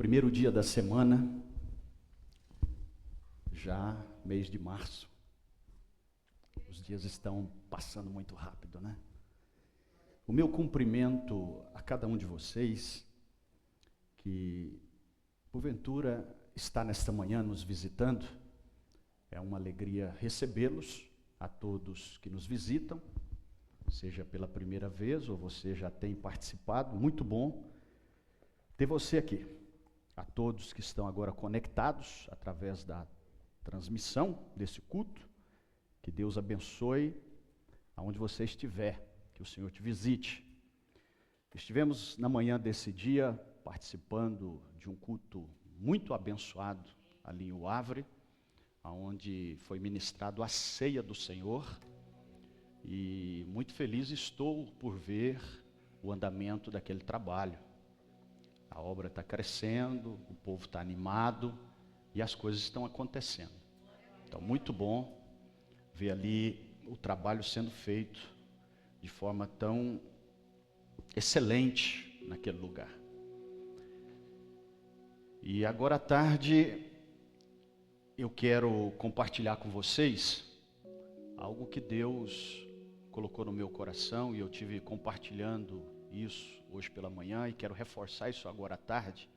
Primeiro dia da semana, já mês de março. Os dias estão passando muito rápido, né? O meu cumprimento a cada um de vocês, que porventura está nesta manhã nos visitando. É uma alegria recebê-los, a todos que nos visitam, seja pela primeira vez ou você já tem participado. Muito bom ter você aqui. A todos que estão agora conectados através da transmissão desse culto, que Deus abençoe aonde você estiver, que o Senhor te visite. Estivemos na manhã desse dia participando de um culto muito abençoado ali em Uavre, onde foi ministrado a ceia do Senhor, e muito feliz estou por ver o andamento daquele trabalho. A obra está crescendo, o povo está animado e as coisas estão acontecendo. Então, muito bom ver ali o trabalho sendo feito de forma tão excelente naquele lugar. E agora à tarde eu quero compartilhar com vocês algo que Deus colocou no meu coração, e eu tive compartilhando isso hoje pela manhã, e quero reforçar isso agora à tarde,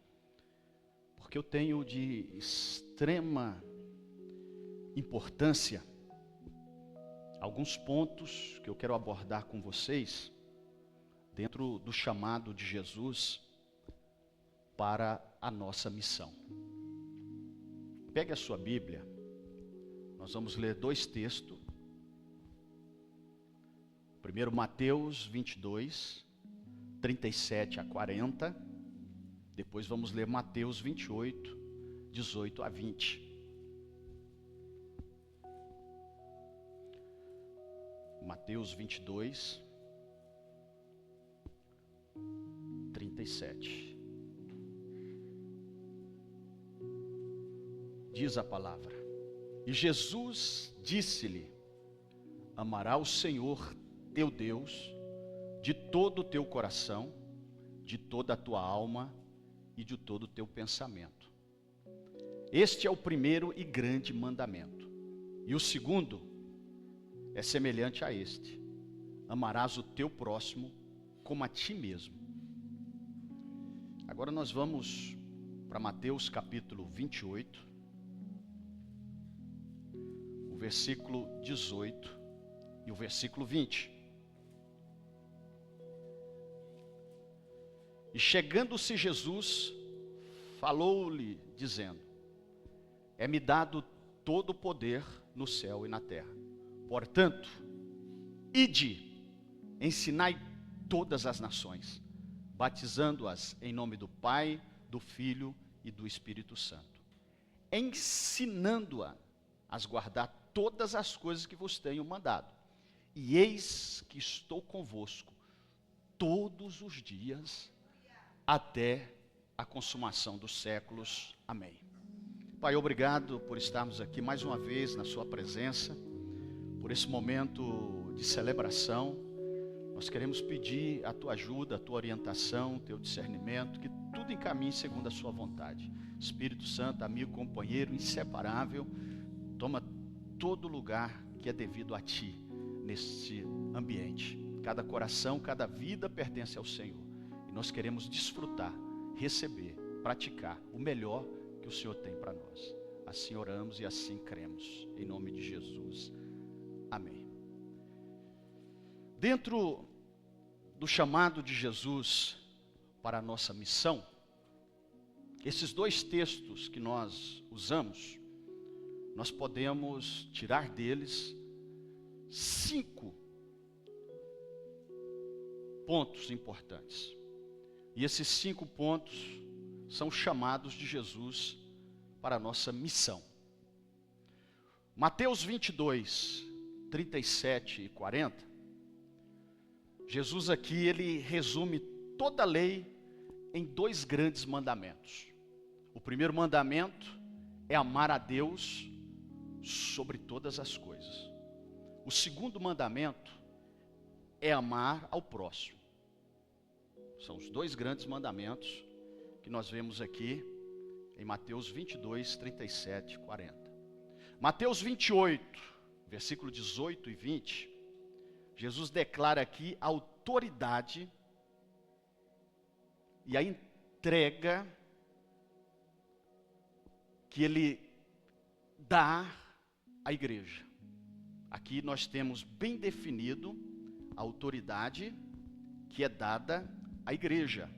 porque eu tenho de extrema importância alguns pontos que eu quero abordar com vocês dentro do chamado de Jesus para a nossa missão. Pegue a sua Bíblia, nós vamos ler dois textos. Primeiro, Mateus 22, 37 a 40. Depois vamos ler Mateus 28, 18 a 20. Mateus 22, 37. Diz a palavra: E Jesus disse-lhe: Amará o Senhor teu Deus de todo o teu coração, de toda a tua alma e de todo o teu pensamento. Este é o primeiro e grande mandamento. E o segundo é semelhante a este: amarás o teu próximo como a ti mesmo. Agora nós vamos para Mateus capítulo 28, o versículo 18 e o versículo 20. E chegando-se Jesus, falou-lhe, dizendo: É-me dado todo o poder no céu e na terra. Portanto, ide, ensinai todas as nações, batizando-as em nome do Pai, do Filho e do Espírito Santo, ensinando-as a guardar todas as coisas que vos tenho mandado. E eis que estou convosco todos os dias, até a consumação dos séculos. Amém. Pai, obrigado por estarmos aqui mais uma vez na sua presença, por esse momento de celebração. Nós queremos pedir a tua ajuda, a tua orientação, o teu discernimento, que tudo encaminhe segundo a sua vontade. Espírito Santo, amigo, companheiro inseparável, toma todo lugar que é devido a ti neste ambiente. Cada coração, cada vida pertence ao Senhor. E nós queremos desfrutar, receber, praticar o melhor que o Senhor tem para nós. Assim oramos e assim cremos. Em nome de Jesus. Amém. Dentro do chamado de Jesus para a nossa missão, esses dois textos que nós usamos, nós podemos tirar deles 5 pontos importantes. E esses 5 pontos são chamados de Jesus para a nossa missão. Mateus 22, 37 e 40, Jesus aqui, ele resume toda a lei em 2 grandes mandamentos. O primeiro mandamento é amar a Deus sobre todas as coisas. O segundo mandamento é amar ao próximo. São os 2 grandes mandamentos que nós vemos aqui em Mateus 22, 37 e 40. Mateus 28, versículo 18 e 20, Jesus declara aqui a autoridade e a entrega que ele dá à igreja. Aqui nós temos bem definido a autoridade que é dada à igreja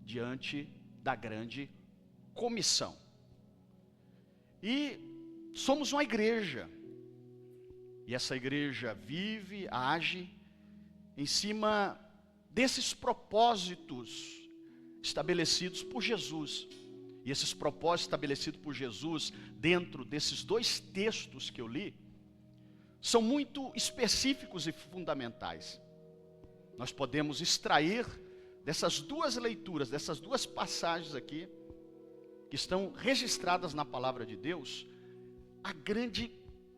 diante da grande comissão. E somos uma igreja. E essa igreja vive, age em cima desses propósitos estabelecidos por Jesus. E esses propósitos estabelecidos por Jesus dentro desses dois textos que eu li são muito específicos e fundamentais. Nós podemos extrair dessas duas leituras, dessas duas passagens aqui, que estão registradas na palavra de Deus, a grande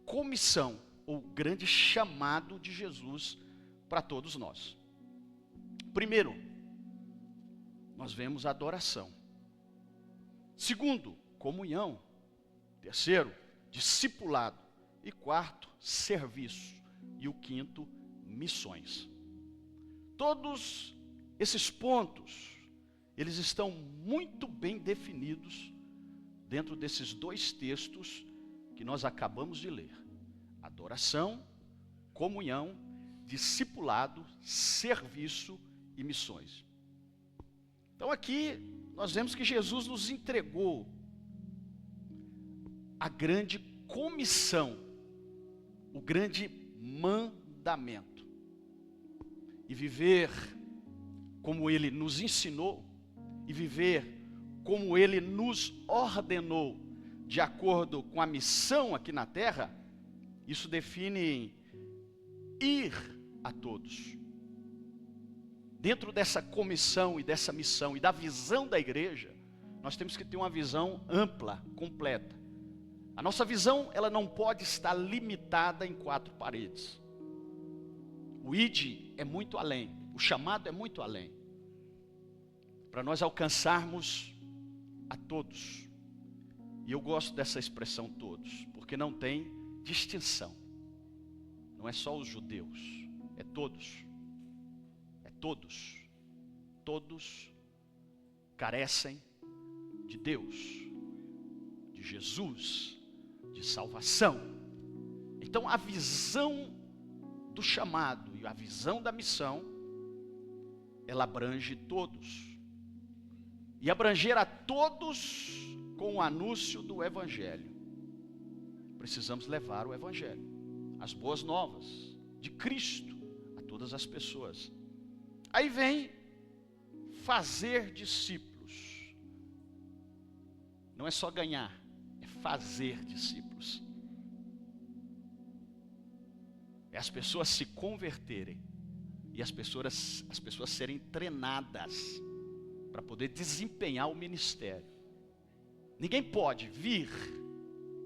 comissão, ou grande chamado de Jesus para todos nós. Primeiro, nós vemos a adoração. Segundo, comunhão. Terceiro, discipulado. E quarto, serviço. E o quinto, missões. Todos esses pontos, eles estão muito bem definidos dentro desses dois textos que nós acabamos de ler. Adoração, comunhão, discipulado, serviço e missões. Então aqui nós vemos que Jesus nos entregou a grande comissão, o grande mandamento. E viver como Ele nos ensinou, e viver como Ele nos ordenou, de acordo com a missão aqui na terra, isso define ir a todos. Dentro dessa comissão e dessa missão e da visão da igreja, nós temos que ter uma visão ampla, completa. A nossa visão, ela não pode estar limitada em quatro paredes. O ID é muito além, o chamado é muito além. Para nós alcançarmos a todos. E eu gosto dessa expressão todos, porque não tem distinção. Não é só os judeus, é todos. É todos. Todos carecem de Deus, de Jesus, de salvação. Então a visão do chamado e a visão da missão, ela abrange todos. E abranger a todos com o anúncio do Evangelho. Precisamos levar o Evangelho, as boas novas de Cristo a todas as pessoas. Aí vem fazer discípulos. Não é só ganhar, é fazer discípulos. É as pessoas se converterem e as pessoas serem treinadas para poder desempenhar o ministério. Ninguém pode vir,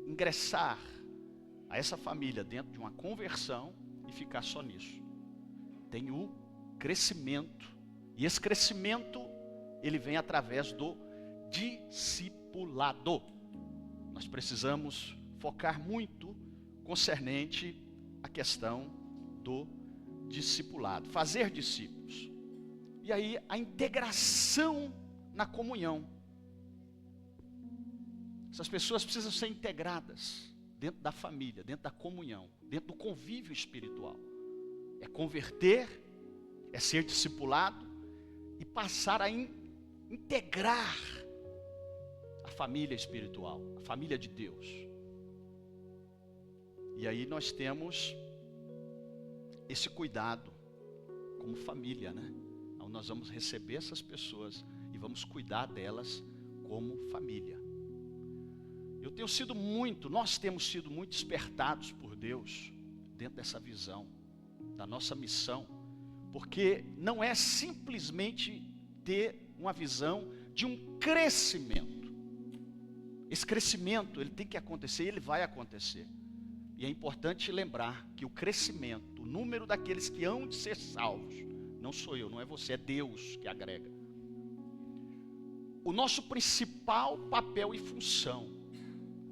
ingressar a essa família dentro de uma conversão e ficar só nisso. Tem o crescimento, e esse crescimento, ele vem através do discipulado. Nós precisamos focar muito concernente à questão do discipulado, fazer discípulos. E aí a integração na comunhão. Essas pessoas precisam ser integradas dentro da família, dentro da comunhão, dentro do convívio espiritual. É converter, é ser discipulado e passar a integrar a família espiritual, a família de Deus. E aí nós temos esse cuidado como família, né? Então nós vamos receber essas pessoas e vamos cuidar delas como família. Nós temos sido muito despertados por Deus dentro dessa visão da nossa missão, porque não é simplesmente ter uma visão de um crescimento. Esse crescimento, ele tem que acontecer, ele vai acontecer. E é importante lembrar que o crescimento, o número daqueles que hão de ser salvos, não sou eu, não é você, é Deus que agrega. o nosso principal papel e função,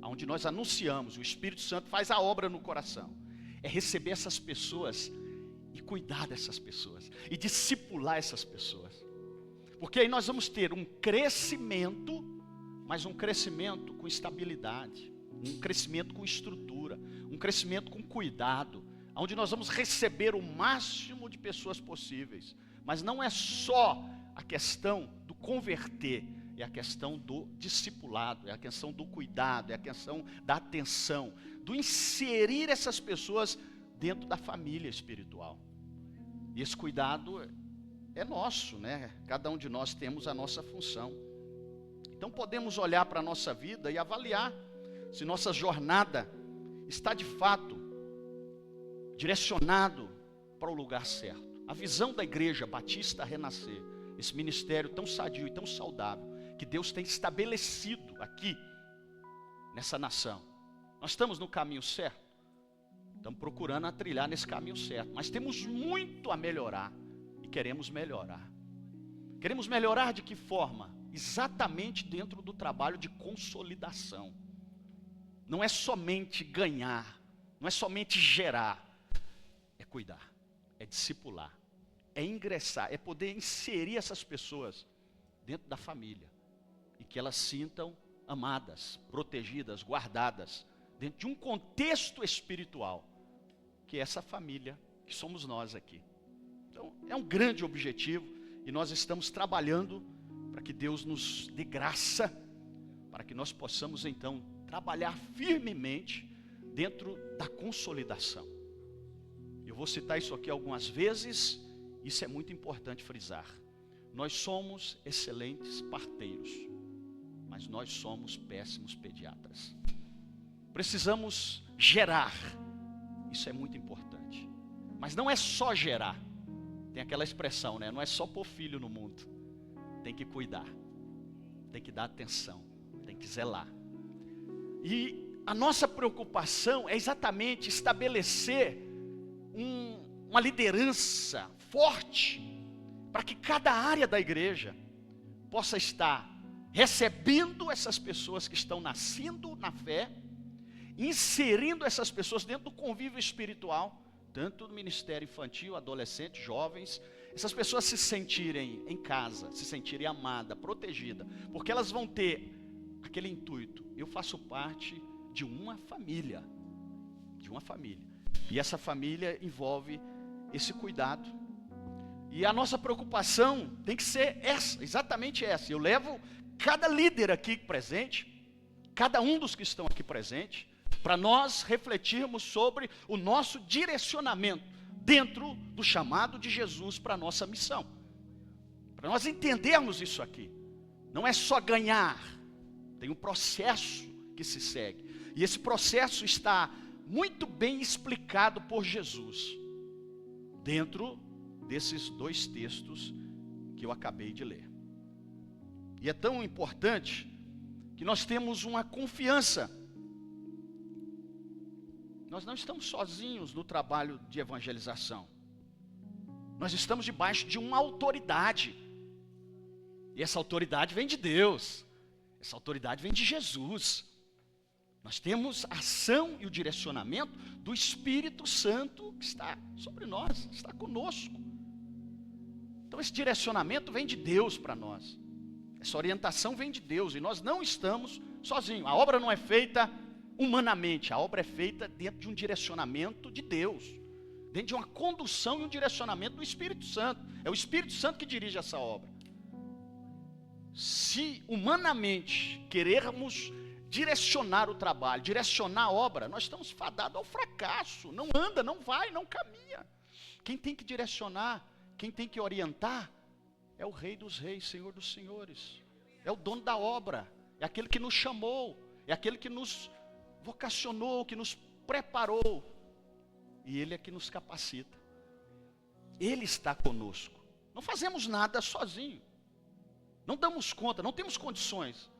onde nós anunciamos, o Espírito Santo faz a obra no coração, é receber essas pessoas e cuidar dessas pessoas, e discipular essas pessoas. Porque aí nós vamos ter um crescimento, mas um crescimento com estabilidade, um crescimento com estrutura, um crescimento com cuidado, onde nós vamos receber o máximo de pessoas possíveis. Mas não é só a questão do converter, é a questão do discipulado, é a questão do cuidado, é a questão da atenção, do inserir essas pessoas dentro da família espiritual. E esse cuidado é nosso, né? Cada um de nós temos a nossa função. Então podemos olhar para a nossa vida e avaliar se nossa jornada está de fato direcionado para o lugar certo. A visão da Igreja Batista Renascer, esse ministério tão sadio e tão saudável, que Deus tem estabelecido aqui, nessa nação. Nós estamos no caminho certo? Estamos procurando trilhar nesse caminho certo, mas temos muito a melhorar, e queremos melhorar. Queremos melhorar de que forma? Exatamente dentro do trabalho de consolidação. Não é somente ganhar, não é somente gerar, é cuidar, é discipular, é ingressar, é poder inserir essas pessoas dentro da família, e que elas sintam amadas, protegidas, guardadas, dentro de um contexto espiritual, que é essa família que somos nós aqui. Então, é um grande objetivo, e nós estamos trabalhando para que Deus nos dê graça, para que nós possamos então trabalhar firmemente dentro da consolidação. Eu vou citar isso aqui algumas vezes, isso é muito importante frisar. Nós somos excelentes parteiros, mas nós somos péssimos pediatras. Precisamos gerar, isso é muito importante. Mas não é só gerar, tem aquela expressão, né? Não é só pôr filho no mundo, tem que cuidar, tem que dar atenção, tem que zelar. E a nossa preocupação é exatamente estabelecer uma liderança forte, para que cada área da igreja possa estar recebendo essas pessoas que estão nascendo na fé, inserindo essas pessoas dentro do convívio espiritual, tanto do ministério infantil, adolescente, jovens, essas pessoas se sentirem em casa, se sentirem amadas, protegidas, porque elas vão ter aquele intuito: eu faço parte de uma família, e essa família envolve esse cuidado. E a nossa preocupação tem que ser essa, exatamente essa. Eu levo cada líder aqui presente, cada um dos que estão aqui presente, para nós refletirmos sobre o nosso direcionamento dentro do chamado de Jesus para a nossa missão. Para nós entendermos isso aqui. Não é só ganhar, tem um processo que se segue. E esse processo está muito bem explicado por Jesus, dentro desses dois textos que eu acabei de ler. E é tão importante que nós temos uma confiança. Nós não estamos sozinhos no trabalho de evangelização. Nós estamos debaixo de uma autoridade. E essa autoridade vem de Deus. Essa autoridade vem de Jesus. Nós temos a ação e o direcionamento do Espírito Santo que está sobre nós, está conosco. Então esse direcionamento vem de Deus para nós. Essa orientação vem de Deus, e nós não estamos sozinhos. A obra não é feita humanamente, a obra é feita dentro de um direcionamento de Deus, dentro de uma condução e um direcionamento do Espírito Santo. É o Espírito Santo que dirige essa obra. Se humanamente querermos direcionar o trabalho, direcionar a obra, nós estamos fadados ao fracasso. Não anda, não vai, não caminha. Quem tem que direcionar, quem tem que orientar, é o Rei dos Reis, Senhor dos Senhores. É o dono da obra, é aquele que nos chamou, é aquele que nos vocacionou, que nos preparou. E Ele é que nos capacita. Ele está conosco. Não fazemos nada sozinho. Não damos conta, não temos condições.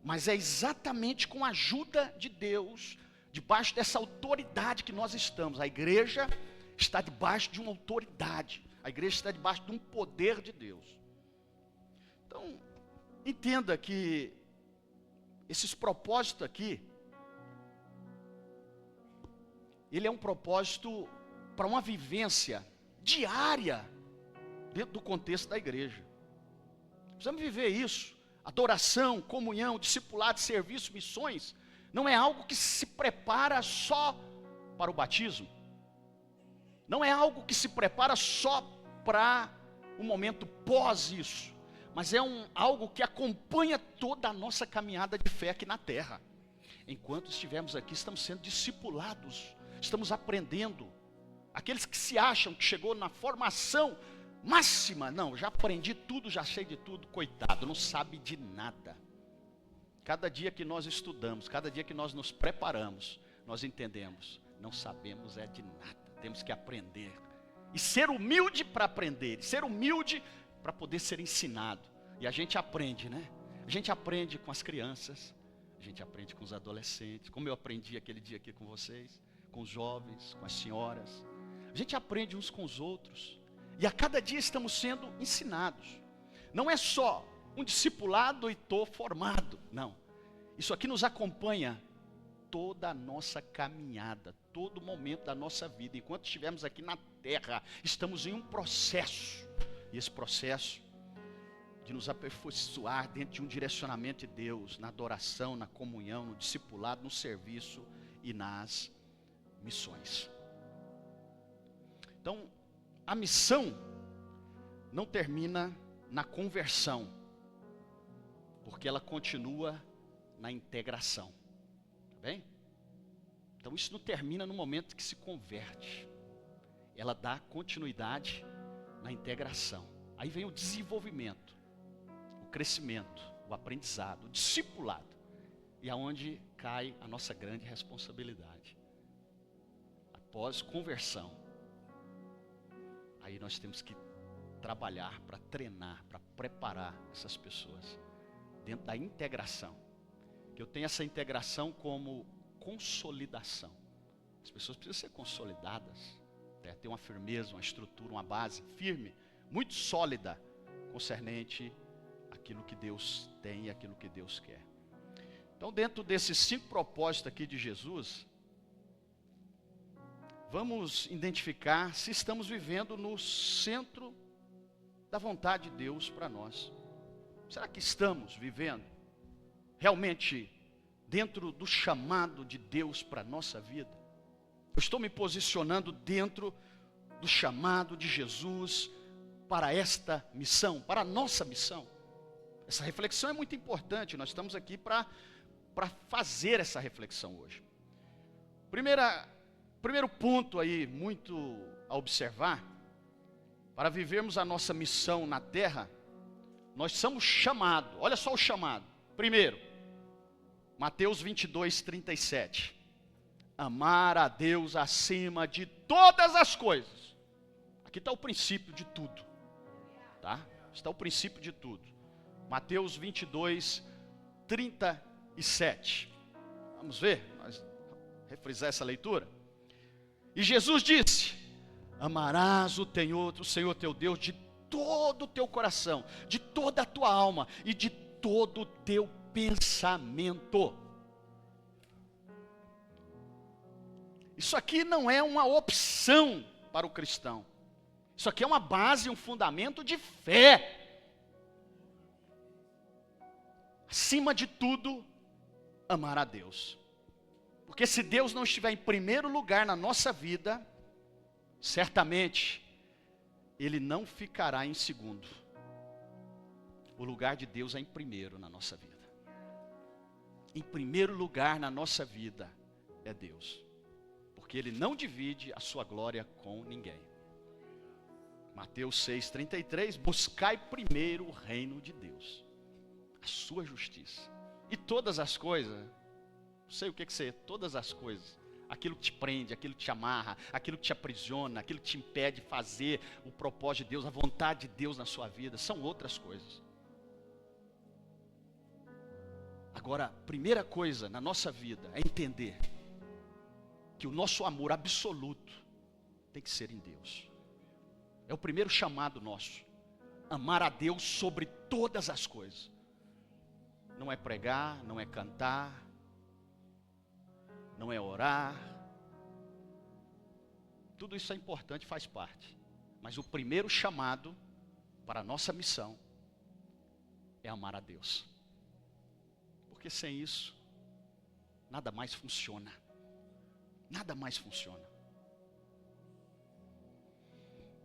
Mas é exatamente com a ajuda de Deus, debaixo dessa autoridade que nós estamos. A igreja está debaixo de uma autoridade. A igreja está debaixo de um poder de Deus. Então, entenda que esses propósitos aqui, ele é um propósito para uma vivência diária dentro do contexto da igreja. Precisamos viver isso. Adoração, comunhão, discipulado, serviço, missões, não é algo que se prepara só para o batismo. Não é algo que se prepara só para o momento pós isso. Mas é algo que acompanha toda a nossa caminhada de fé aqui na terra. Enquanto estivermos aqui, estamos sendo discipulados, estamos aprendendo. Aqueles que se acham que chegou na formação máxima, não, já aprendi tudo, já sei de tudo, coitado, não sabe de nada. Cada dia que nós estudamos, cada dia que nós nos preparamos, nós entendemos, não sabemos é de nada, temos que aprender. E ser humilde para aprender, ser humilde para poder ser ensinado. E a gente aprende, né? A gente aprende com as crianças, a gente aprende com os adolescentes, como eu aprendi aquele dia aqui com vocês, com os jovens, com as senhoras. A gente aprende uns com os outros. E a cada dia estamos sendo ensinados. Não é só um discipulado e estou formado. Não. Isso aqui nos acompanha toda a nossa caminhada, todo momento da nossa vida. Enquanto estivermos aqui na terra, estamos em um processo. E esse processo de nos aperfeiçoar dentro de um direcionamento de Deus, na adoração, na comunhão, no discipulado, no serviço e nas missões. Então, a missão não termina na conversão, porque ela continua na integração, tá bem? Então isso não termina no momento que se converte, ela dá continuidade na integração. Aí vem o desenvolvimento, o crescimento, o aprendizado, o discipulado, e aonde cai a nossa grande responsabilidade. Após conversão, aí nós temos que trabalhar para treinar, para preparar essas pessoas dentro da integração. Que eu tenho essa integração como consolidação. As pessoas precisam ser consolidadas, ter uma firmeza, uma estrutura, uma base firme, muito sólida, concernente àquilo que Deus tem e àquilo que Deus quer. Então, dentro desses 5 propósitos aqui de Jesus, vamos identificar se estamos vivendo no centro da vontade de Deus para nós. Será que estamos vivendo realmente dentro do chamado de Deus para a nossa vida? Eu estou me posicionando dentro do chamado de Jesus para esta missão, para a nossa missão. Essa reflexão é muito importante, nós estamos aqui para fazer essa reflexão hoje. Primeiro ponto aí, muito a observar, para vivermos a nossa missão na terra, nós somos chamados, olha só o chamado. Primeiro, Mateus 22, 37. Amar a Deus acima de todas as coisas. Aqui está o princípio de tudo, tá? Está o princípio de tudo. Mateus 22, 37. Vamos ver, nós refrisar essa leitura. E Jesus disse: amarás o Senhor teu Deus de todo o teu coração, de toda a tua alma e de todo o teu pensamento. Isso aqui não é uma opção para o cristão. Isso aqui é uma base, um fundamento de fé. Acima de tudo, amar a Deus. Porque se Deus não estiver em primeiro lugar na nossa vida, certamente Ele não ficará em segundo. O lugar de Deus é em primeiro na nossa vida. Em primeiro lugar na nossa vida é Deus. Porque Ele não divide a sua glória com ninguém. Mateus 6,33, buscai primeiro o reino de Deus, a sua justiça. E todas as coisas, não sei o que é, todas as coisas, aquilo que te prende, aquilo que te amarra, aquilo que te aprisiona, aquilo que te impede de fazer o propósito de Deus, a vontade de Deus na sua vida, são outras coisas. Agora, a primeira coisa na nossa vida é entender que o nosso amor absoluto tem que ser em Deus. É o primeiro chamado nosso. Amar a Deus sobre todas as coisas. não é pregar, não é cantar, não é orar. Tudo isso é importante, faz parte. Mas o primeiro chamado para a nossa missão é amar a Deus. Porque sem isso, nada mais funciona. Nada mais funciona.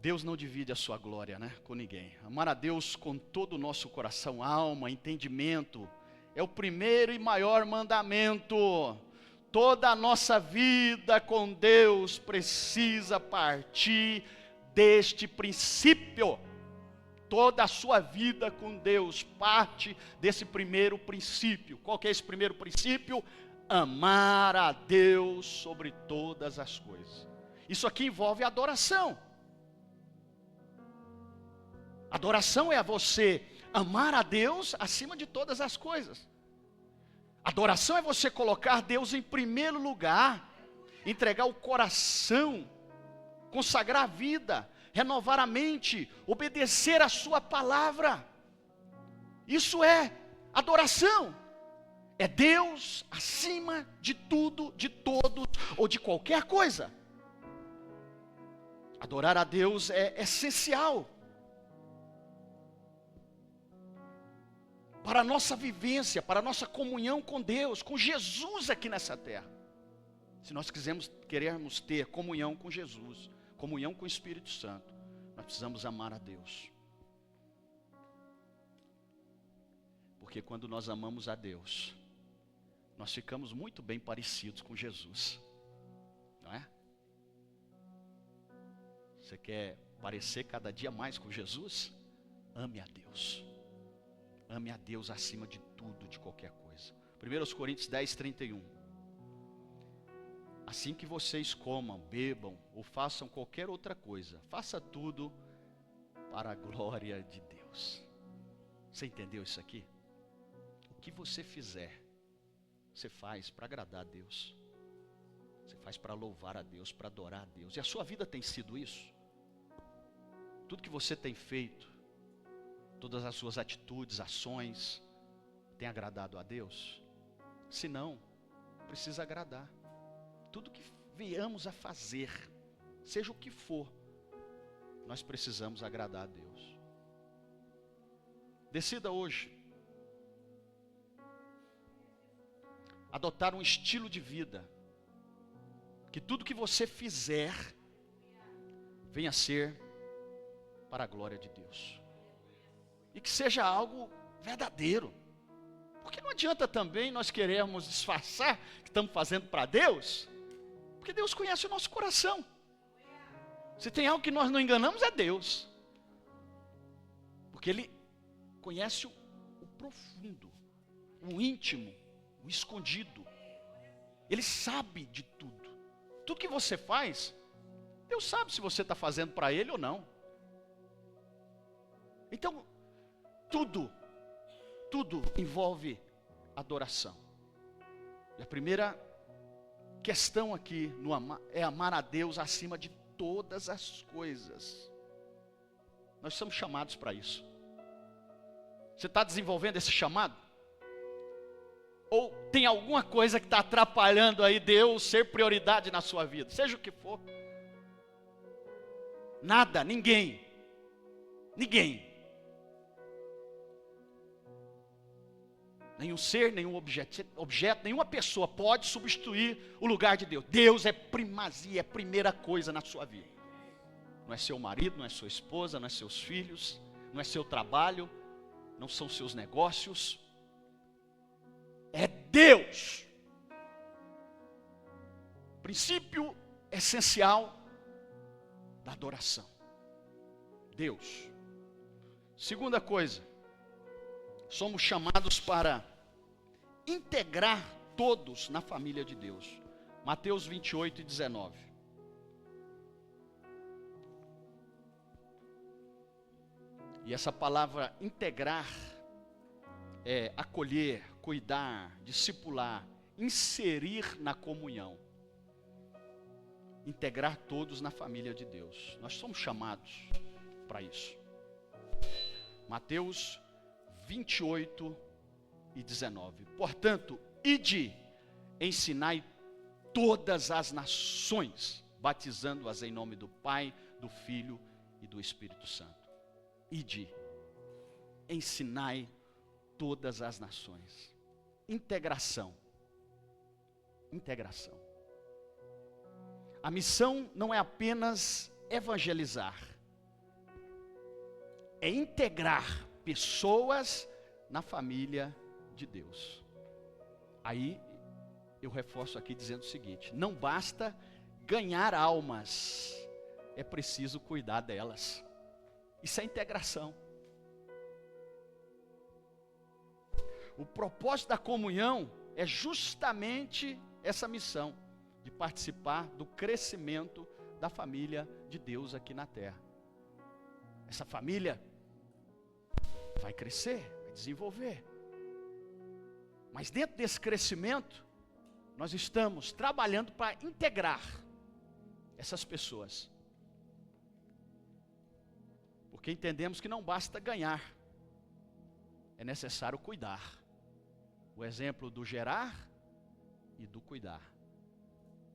Deus não divide a sua glória, com ninguém. Amar a Deus com todo o nosso coração, alma, entendimento, é o primeiro e maior mandamento. Toda a nossa vida com Deus precisa partir deste princípio. Toda a sua vida com Deus parte desse primeiro princípio. Qual que é esse primeiro princípio? Amar a Deus sobre todas as coisas. Isso aqui envolve adoração. Adoração é você amar a Deus acima de todas as coisas. Adoração é você colocar Deus em primeiro lugar, entregar o coração, consagrar a vida, renovar a mente, obedecer a sua palavra. Isso é adoração. É Deus acima de tudo, de todos ou de qualquer coisa. Adorar a Deus é essencial para a nossa vivência, para a nossa comunhão com Deus, com Jesus aqui nessa terra. Se nós queremos ter comunhão com Jesus, comunhão com o Espírito Santo, nós precisamos amar a Deus. Porque quando nós amamos a Deus, nós ficamos muito bem parecidos com Jesus, não é? Você quer parecer cada dia mais com Jesus? Ame a Deus. Ame a Deus acima de tudo, de qualquer coisa. 1 Coríntios 10, 31. Assim que vocês comam, bebam ou façam qualquer outra coisa, faça tudo para a glória de Deus. Você entendeu isso aqui? O que você fizer, você faz para agradar a Deus. Você faz para louvar a Deus, para adorar a Deus. E a sua vida tem sido isso? Tudo que você tem feito, todas as suas atitudes, ações, tem agradado a Deus? Se não, precisa agradar. Tudo que viemos a fazer, seja o que for, nós precisamos agradar a Deus. Decida hoje adotar um estilo de vida, que tudo que você fizer venha a ser para a glória de Deus. E que seja algo verdadeiro. Porque não adianta também nós querermos disfarçar que estamos fazendo para Deus, porque Deus conhece o nosso coração. Se tem algo que nós não enganamos, é Deus. Porque Ele conhece o profundo, o íntimo, o escondido. Ele sabe de tudo. Tudo que você faz, Deus sabe se você está fazendo para Ele ou não. Então, tudo envolve adoração. E a primeira questão aqui é amar a Deus acima de todas as coisas. Nós somos chamados para isso. Você está desenvolvendo esse chamado? Ou tem alguma coisa que está atrapalhando aí Deus ser prioridade na sua vida? Seja o que for. Nada, ninguém. Nenhum ser, nenhum objeto, nenhuma pessoa pode substituir o lugar de Deus. Deus é primazia, é a primeira coisa na sua vida. Não é seu marido, não é sua esposa, não é seus filhos, não é seu trabalho, não são seus negócios. É Deus. Princípio essencial da adoração. Deus. Segunda coisa, somos chamados para integrar todos na família de Deus. Mateus 28 e 19. E essa palavra integrar é acolher, cuidar, discipular, inserir na comunhão. Integrar todos na família de Deus. Nós somos chamados para isso. Mateus 28 e 19. Portanto, ide, ensinai todas as nações, batizando-as em nome do Pai, do Filho e do Espírito Santo. Ide, ensinai todas as nações. Integração. Integração. A missão não é apenas evangelizar, é integrar pessoas na família de Deus. Aí eu reforço aqui dizendo o seguinte: não basta ganhar almas, é preciso cuidar delas. Isso é integração. O propósito da comunhão é justamente essa missão, de participar do crescimento da família de Deus aqui na terra. Essa família vai crescer, vai desenvolver. Mas dentro desse crescimento, nós estamos trabalhando para integrar essas pessoas. Porque entendemos que não basta ganhar, é necessário cuidar. O exemplo do gerar e do cuidar,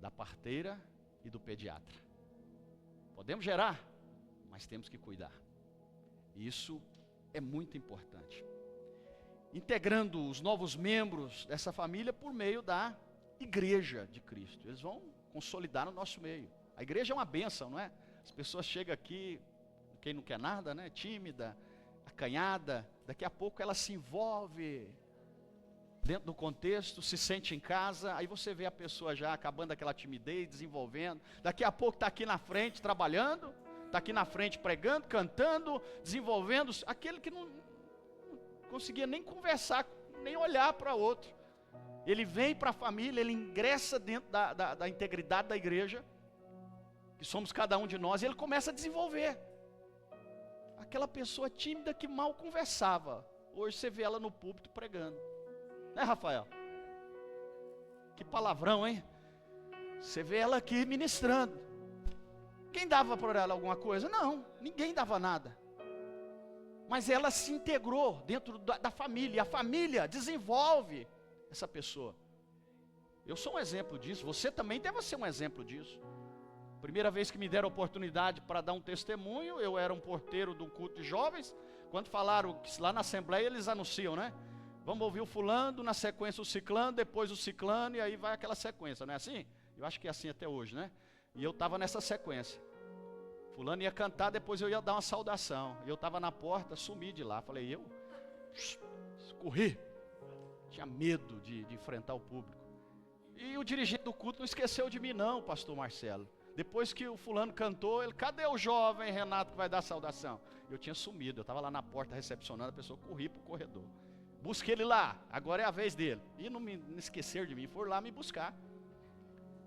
da parteira e do pediatra. Podemos gerar, mas temos que cuidar. Isso é muito importante. Integrando os novos membros dessa família por meio da igreja de Cristo. Eles vão consolidar no nosso meio. A igreja é uma bênção, não é? As pessoas chegam aqui, quem não quer nada, né? Tímida, acanhada. Daqui a pouco ela se envolve dentro do contexto, se sente em casa. Aí você vê a pessoa já acabando aquela timidez, desenvolvendo. Daqui a pouco está aqui na frente trabalhando, está aqui na frente pregando, cantando, desenvolvendo. Aquele que não conseguia nem conversar, nem olhar para outro. Ele vem para a família, ele ingressa dentro da integridade da igreja, que somos cada um de nós, e ele começa a desenvolver. Aquela pessoa tímida que mal conversava, hoje você vê ela no púlpito pregando. Né, Rafael? Que palavrão, hein? Você vê ela aqui ministrando. Quem dava para ela alguma coisa? Não, ninguém dava nada. Mas ela se integrou dentro da família, e a família desenvolve essa pessoa. Eu sou um exemplo disso, você também deve ser um exemplo disso. Primeira vez que me deram a oportunidade para dar um testemunho, eu era um porteiro de um culto de jovens. Quando falaram que lá na assembleia eles anunciam, né? Vamos ouvir o fulano, na sequência o ciclano, depois o ciclano, e aí vai aquela sequência, não é assim? Eu acho que é assim até hoje, né? E eu estava nessa sequência. Fulano ia cantar, depois eu ia dar uma saudação. E eu estava na porta, sumi de lá. Falei, corri. Tinha medo de enfrentar o público. E o dirigente do culto não esqueceu de mim não, pastor Marcelo. Depois que o fulano cantou, ele, cadê o jovem Renato que vai dar saudação? Eu tinha sumido, eu estava lá na porta recepcionando, a pessoa corri para o corredor. Busquei ele lá, agora é a vez dele. E não esqueceram de mim, foram lá me buscar.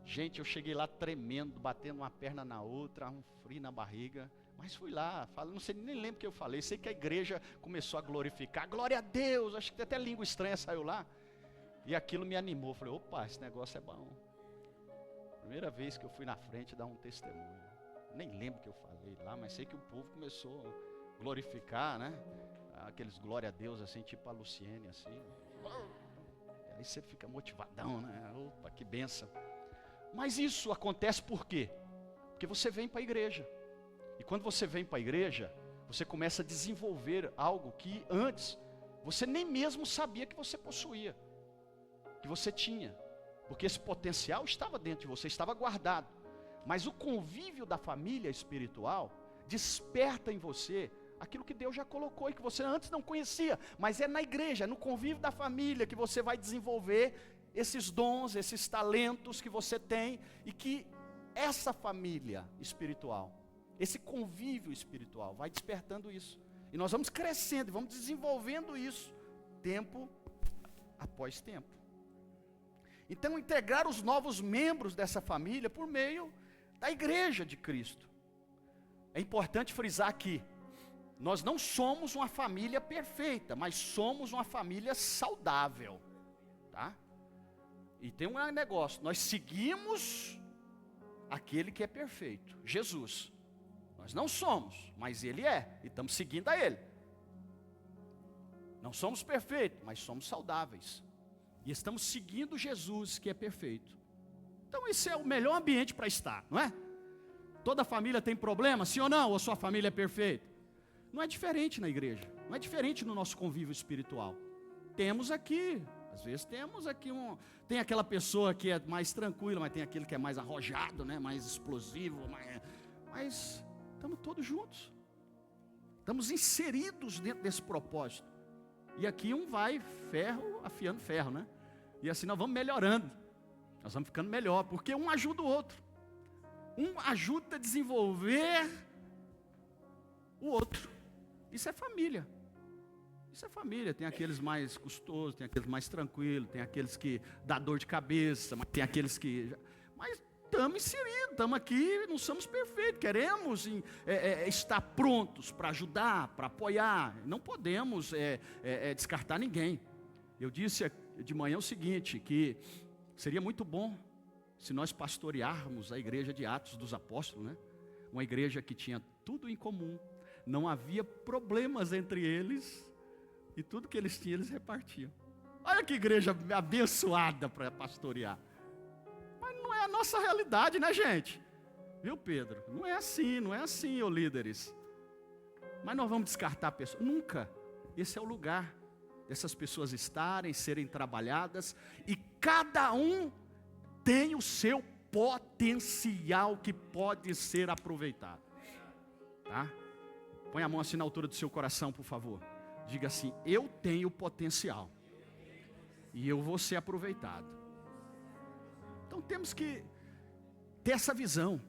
Gente, eu cheguei lá tremendo, batendo uma perna na outra, um frio na barriga. Mas fui lá, não sei, nem lembro o que eu falei. Sei que a igreja começou a glorificar. Glória a Deus, acho que até língua estranha saiu lá. E aquilo me animou. Falei, opa, esse negócio é bom. Primeira vez que eu fui na frente dar um testemunho. Nem lembro o que eu falei lá, mas sei que o povo começou a glorificar, né? Aqueles glória a Deus, assim, tipo a Luciene, assim. Aí você fica motivadão, né? Opa, que bênção. Mas isso acontece por quê? Porque você vem para a igreja. E quando você vem para a igreja, você começa a desenvolver algo que antes você nem mesmo sabia que você possuía, que você tinha. Porque esse potencial estava dentro de você, estava guardado. Mas o convívio da família espiritual desperta em você aquilo que Deus já colocou e que você antes não conhecia. Mas é na igreja, no convívio da família que você vai desenvolver esses dons, esses talentos que você tem, e que essa família espiritual, esse convívio espiritual vai despertando isso. E nós vamos crescendo, vamos desenvolvendo isso, tempo após tempo. Então, integrar os novos membros dessa família por meio da igreja de Cristo. É importante frisar aqui, nós não somos uma família perfeita, mas somos uma família saudável, tá? E tem um negócio, nós seguimos aquele que é perfeito, Jesus. Nós não somos, mas Ele é, e estamos seguindo a Ele. Não somos perfeitos, mas somos saudáveis. E estamos seguindo Jesus, que é perfeito. Então esse é o melhor ambiente para estar, não é? Toda família tem problema, sim ou não? Ou sua família é perfeita? Não é diferente na igreja. Não é diferente no nosso convívio espiritual. Temos aqui, às vezes temos aqui tem aquela pessoa que é mais tranquila, mas tem aquele que é mais arrojado, né? Mais explosivo, mas estamos todos juntos. Estamos inseridos dentro desse propósito. E aqui um vai ferro afiando ferro, né? E assim nós vamos melhorando. Nós vamos ficando melhor, porque um ajuda o outro. Um ajuda a desenvolver o outro. Isso é família. Isso é família. Tem aqueles mais custosos, tem aqueles mais tranquilos, tem aqueles que dá dor de cabeça, mas tem aqueles que... Mas estamos inseridos, estamos aqui, não somos perfeitos. Queremos estar prontos para ajudar, para apoiar. Não podemos descartar ninguém. Eu disse de manhã o seguinte, que seria muito bom se nós pastorearmos a igreja de Atos dos Apóstolos, né? Uma igreja que tinha tudo em comum, não havia problemas entre eles, e tudo que eles tinham, eles repartiam. Olha que igreja abençoada para pastorear. Mas não é a nossa realidade, né, gente? Viu, Pedro? Não é assim, ô líderes. Mas nós vamos descartar a pessoa? Nunca. Esse é o lugar dessas pessoas estarem, serem trabalhadas, e cada um tem o seu potencial que pode ser aproveitado. Tá? Põe a mão assim na altura do seu coração, por favor. Diga assim: eu tenho potencial e eu vou ser aproveitado. Então temos que ter essa visão.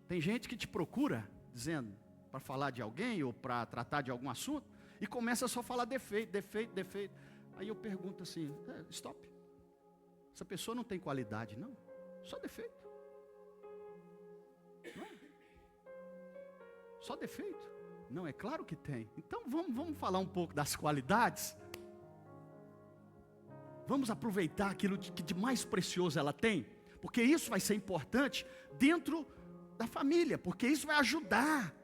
Tem gente que te procura dizendo para falar de alguém ou para tratar de algum assunto e começa só a falar defeito. Aí eu pergunto assim: stop. Essa pessoa não tem qualidade, não. Só defeito. Não. Só defeito. Não, é claro que tem. Então vamos falar um pouco das qualidades. Vamos aproveitar aquilo que de mais precioso ela tem, porque isso vai ser importante dentro da família, porque isso vai ajudar.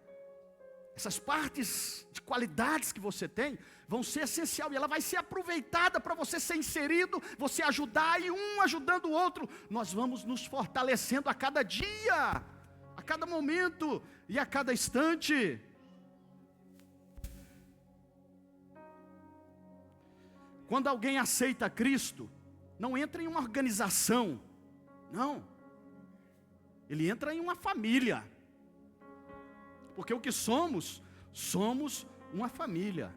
Essas partes de qualidades que você tem vão ser essencial, e ela vai ser aproveitada para você ser inserido, você ajudar, e um ajudando o outro. Nós vamos nos fortalecendo a cada dia, a cada momento e a cada instante. Quando alguém aceita Cristo, não entra em uma organização, não. Ele entra em uma família. Porque o que somos uma família.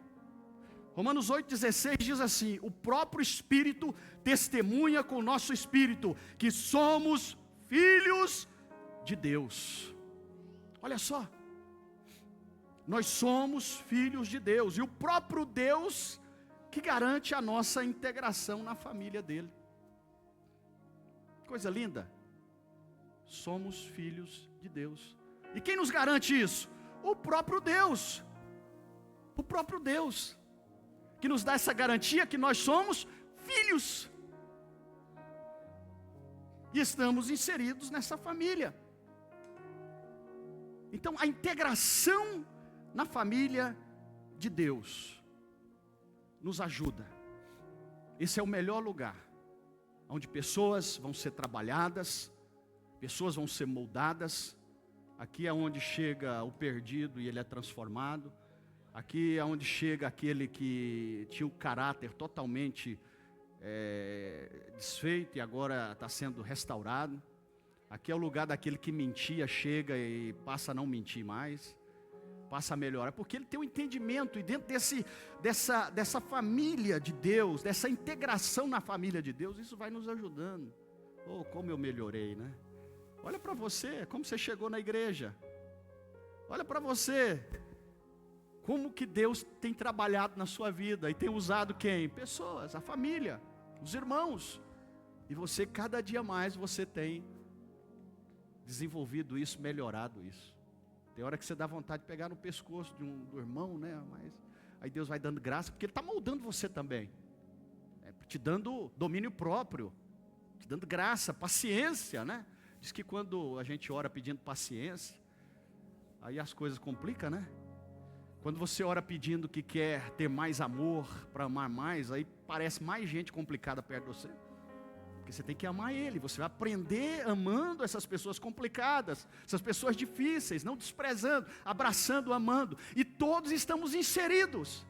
Romanos 8,16 diz assim: o próprio Espírito testemunha com o nosso Espírito que somos filhos de Deus. Olha só, nós somos filhos de Deus, e o próprio Deus que garante a nossa integração na família dele. Coisa linda. Somos filhos de Deus. E quem nos garante isso? O próprio Deus. O próprio Deus. Que nos dá essa garantia que nós somos filhos. E estamos inseridos nessa família. Então a integração na família de Deus nos ajuda. Esse é o melhor lugar, onde pessoas vão ser trabalhadas, pessoas vão ser moldadas. Aqui é onde chega o perdido e ele é transformado. Aqui é onde chega aquele que tinha o caráter totalmente desfeito e agora está sendo restaurado. Aqui é o lugar daquele que mentia, chega e passa a não mentir mais, passa a melhorar, porque ele tem um entendimento, e dentro dessa família de Deus, dessa integração na família de Deus, isso vai nos ajudando. Oh, como eu melhorei, né? Olha para você, como você chegou na igreja. Olha para você, como que Deus tem trabalhado na sua vida, e tem usado quem? Pessoas, a família, os irmãos. E você, cada dia mais, você tem desenvolvido isso, melhorado isso. Tem hora que você dá vontade de pegar no pescoço do irmão, né? Mas aí Deus vai dando graça, porque Ele está moldando você também, te dando domínio próprio, te dando graça, paciência, né? Diz que quando a gente ora pedindo paciência, aí as coisas complicam, né? Quando você ora pedindo que quer ter mais amor, para amar mais, aí parece mais gente complicada perto de você. Porque você tem que amar Ele, você vai aprender amando essas pessoas complicadas, essas pessoas difíceis, não desprezando, abraçando, amando. E todos estamos inseridos.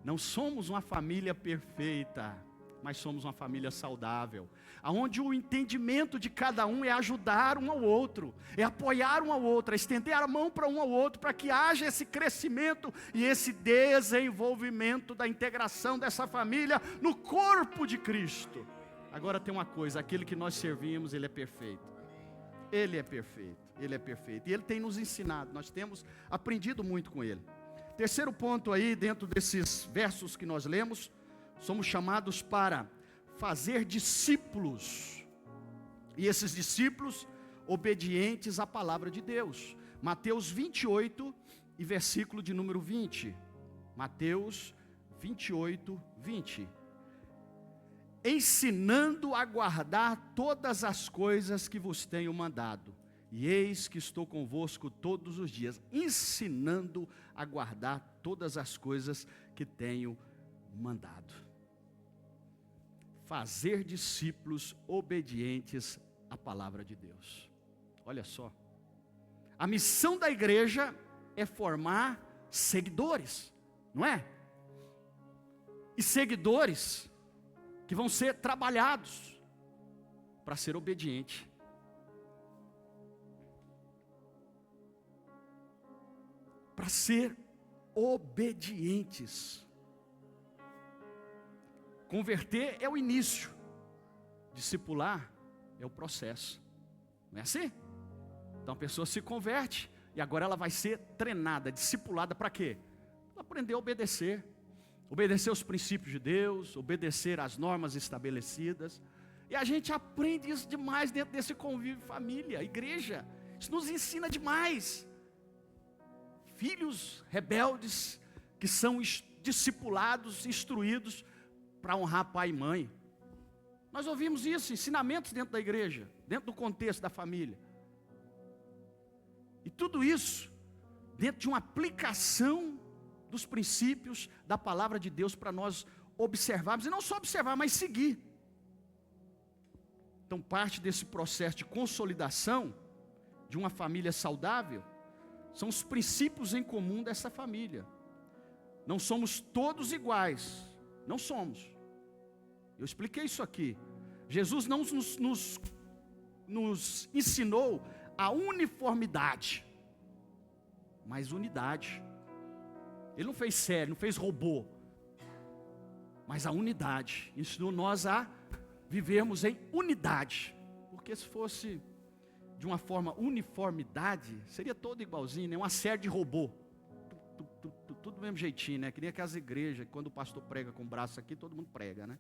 Não somos uma família perfeita, mas somos uma família saudável, onde o entendimento de cada um é ajudar um ao outro, é apoiar um ao outro, é estender a mão para um ao outro, para que haja esse crescimento e esse desenvolvimento da integração dessa família no corpo de Cristo. Agora tem uma coisa, aquele que nós servimos, Ele é perfeito. Ele é perfeito, Ele é perfeito. E Ele tem nos ensinado, nós temos aprendido muito com Ele. Terceiro ponto aí, dentro desses versos que nós lemos, somos chamados para fazer discípulos. E esses discípulos obedientes à palavra de Deus. Mateus 28 e versículo de número 20. Mateus 28, 20. Ensinando a guardar todas as coisas que vos tenho mandado. E eis que estou convosco todos os dias, ensinando a guardar todas as coisas que tenho mandado. Fazer discípulos obedientes à palavra de Deus. Olha só. A missão da igreja é formar seguidores, não é? E seguidores que vão ser trabalhados para ser obediente. Para ser obedientes. Converter é o início, discipular é o processo, não é assim? Então a pessoa se converte e agora ela vai ser treinada, discipulada para quê? Para aprender a obedecer, obedecer os princípios de Deus, obedecer às normas estabelecidas. E a gente aprende isso demais dentro desse convívio família, igreja, isso nos ensina demais. Filhos rebeldes que são discipulados, instruídos para honrar pai e mãe. Nós ouvimos isso, ensinamentos dentro da igreja, dentro do contexto da família. E tudo isso dentro de uma aplicação dos princípios da palavra de Deus para nós observarmos, e não só observar, mas seguir. Então parte desse processo de consolidação de uma família saudável são os princípios em comum dessa família. Não somos todos iguais, não somos. Eu expliquei isso aqui. Jesus não nos ensinou a uniformidade, mas unidade. Ele não fez série, não fez robô, mas a unidade. Ensinou nós a vivermos em unidade. Porque se fosse de uma forma uniformidade, seria todo igualzinho, né? Uma série de robô. Tudo do mesmo jeitinho, né? Que nem aquelas igrejas, quando o pastor prega com o braço aqui, todo mundo prega, né?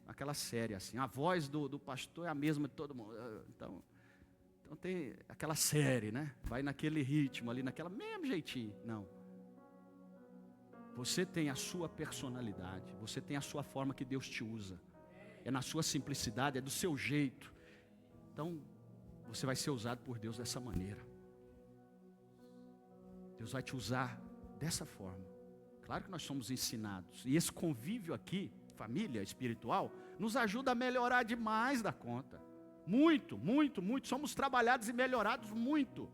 Aquela série assim, a voz do pastor é a mesma de todo mundo. Então tem aquela série, né? Vai naquele ritmo ali, naquela mesmo jeitinho. Não. Você tem a sua personalidade, você tem a sua forma que Deus te usa. É na sua simplicidade, é do seu jeito. Então, você vai ser usado por Deus dessa maneira. Deus vai te usar dessa forma. Claro que nós somos ensinados. E esse convívio aqui, família espiritual, nos ajuda a melhorar demais da conta. Muito, muito, muito. Somos trabalhados e melhorados muito.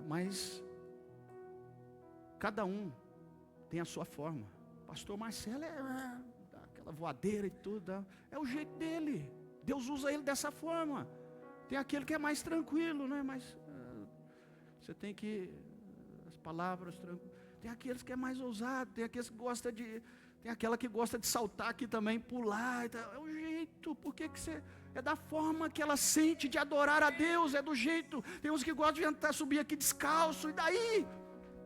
Mas cada um tem a sua forma. Pastor Marcelo aquela voadeira e tudo. É o jeito dele. Deus usa ele dessa forma. Tem aquele que é mais tranquilo, né? Mas você tem que as palavras tranquilas. Tem aqueles que é mais ousado, tem aqueles que gosta de, tem aquela que gosta de saltar aqui também, pular. É o jeito. Por que você é da forma que ela sente de adorar a Deus? É do jeito. Tem uns que gostam de entrar, subir aqui descalço e daí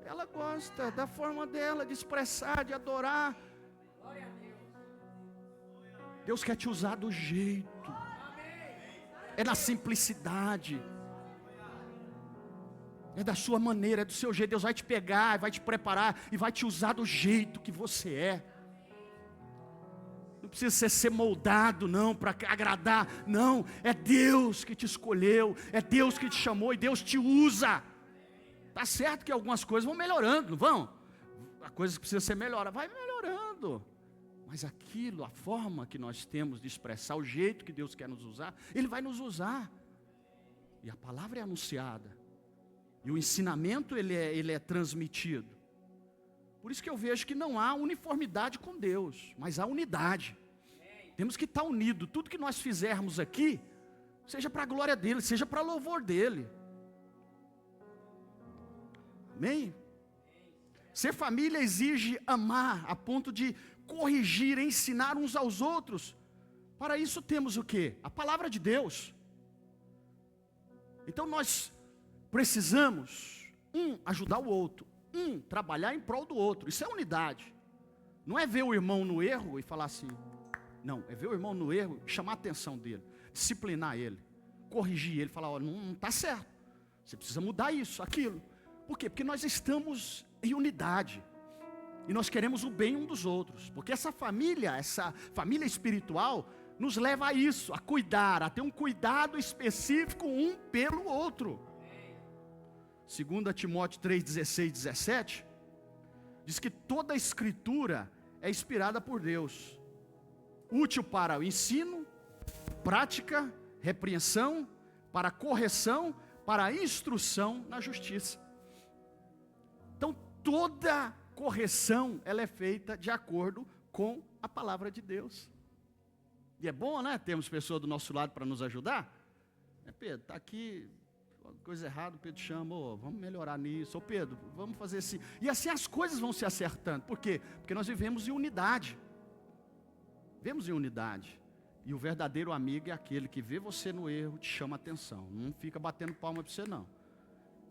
ela gosta da forma dela de expressar, de adorar. Deus quer te usar do jeito. É na simplicidade. É da sua maneira, é do seu jeito. Deus vai te pegar, vai te preparar e vai te usar do jeito que você é. Não precisa ser moldado não, para agradar. Não, é Deus que te escolheu. É Deus que te chamou e Deus te usa. Tá certo que algumas coisas vão melhorando, não vão? A coisa que precisa ser melhorada, vai melhorando. Mas aquilo, a forma que nós temos de expressar, o jeito que Deus quer nos usar, Ele vai nos usar. E a palavra é anunciada. E o ensinamento, ele é transmitido. Por isso que eu vejo que não há uniformidade com Deus, mas há unidade. Temos que estar unidos. Tudo que nós fizermos aqui, seja para a glória dEle, seja para louvor dEle. Amém? Ser família exige amar, a ponto de corrigir, ensinar uns aos outros. Para isso temos o quê? A palavra de Deus. Então nós precisamos, ajudar o outro, trabalhar em prol do outro. Isso é unidade. Não é ver o irmão no erro e falar assim, não, é ver o irmão no erro e chamar a atenção dele, disciplinar ele, corrigir ele, falar, olha, não está certo, você precisa mudar isso, aquilo. Por quê? Porque nós estamos em unidade. E nós queremos o bem um dos outros. Porque essa família espiritual, nos leva a isso, a cuidar, a ter um cuidado específico um pelo outro. 2 Timóteo 3, 16, 17, diz que toda a escritura é inspirada por Deus, útil para o ensino, prática, repreensão, para correção, para instrução na justiça. Então toda correção, ela é feita de acordo com a palavra de Deus. E é bom, né? Temos pessoas do nosso lado para nos ajudar. Pedro, está aqui, coisa errada, o Pedro chama, vamos melhorar nisso. Pedro, vamos fazer assim. E assim as coisas vão se acertando. Por quê? Porque nós vivemos em unidade. Vivemos em unidade. E o verdadeiro amigo é aquele que vê você no erro, te chama a atenção. Não fica batendo palma para você, não.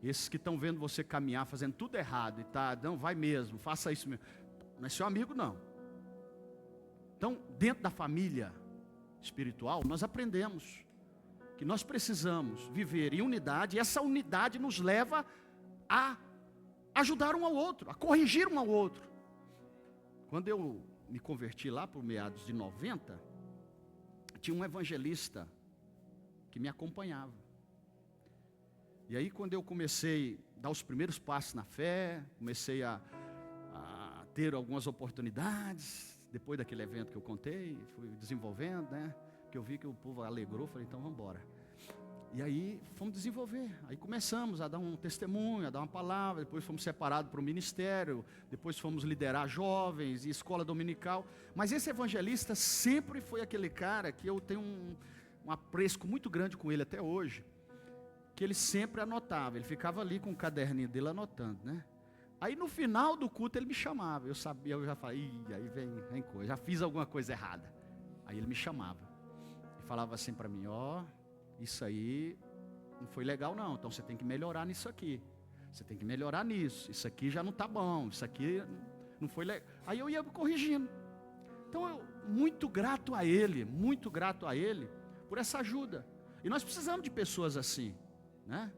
Esses que estão vendo você caminhar, fazendo tudo errado, e não, vai mesmo, faça isso mesmo. Não é seu amigo, não. Então, dentro da família espiritual, nós aprendemos que nós precisamos viver em unidade, e essa unidade nos leva a ajudar um ao outro, a corrigir um ao outro. Quando eu me converti lá por meados de 90, tinha um evangelista que me acompanhava. E aí quando eu comecei a dar os primeiros passos na fé, comecei a ter algumas oportunidades, depois daquele evento que eu contei, fui desenvolvendo, né? Que eu vi que o povo alegrou, falei, então vamos embora. E aí fomos desenvolver, aí começamos a dar um testemunho, a dar uma palavra, depois fomos separados para o ministério, depois fomos liderar jovens e escola dominical. Mas esse evangelista sempre foi aquele cara que eu tenho um apreço muito grande com ele até hoje, que ele sempre anotava, ele ficava ali com o caderninho dele anotando, né? Aí no final do culto ele me chamava, eu sabia, eu já falei, aí vem coisa, já fiz alguma coisa errada. Aí ele me chamava e falava assim para mim, isso aí não foi legal não, então você tem que melhorar nisso aqui, você tem que melhorar nisso, isso aqui já não está bom, isso aqui não foi legal. Aí eu ia corrigindo. Então eu muito grato a ele por essa ajuda. E nós precisamos de pessoas assim, né?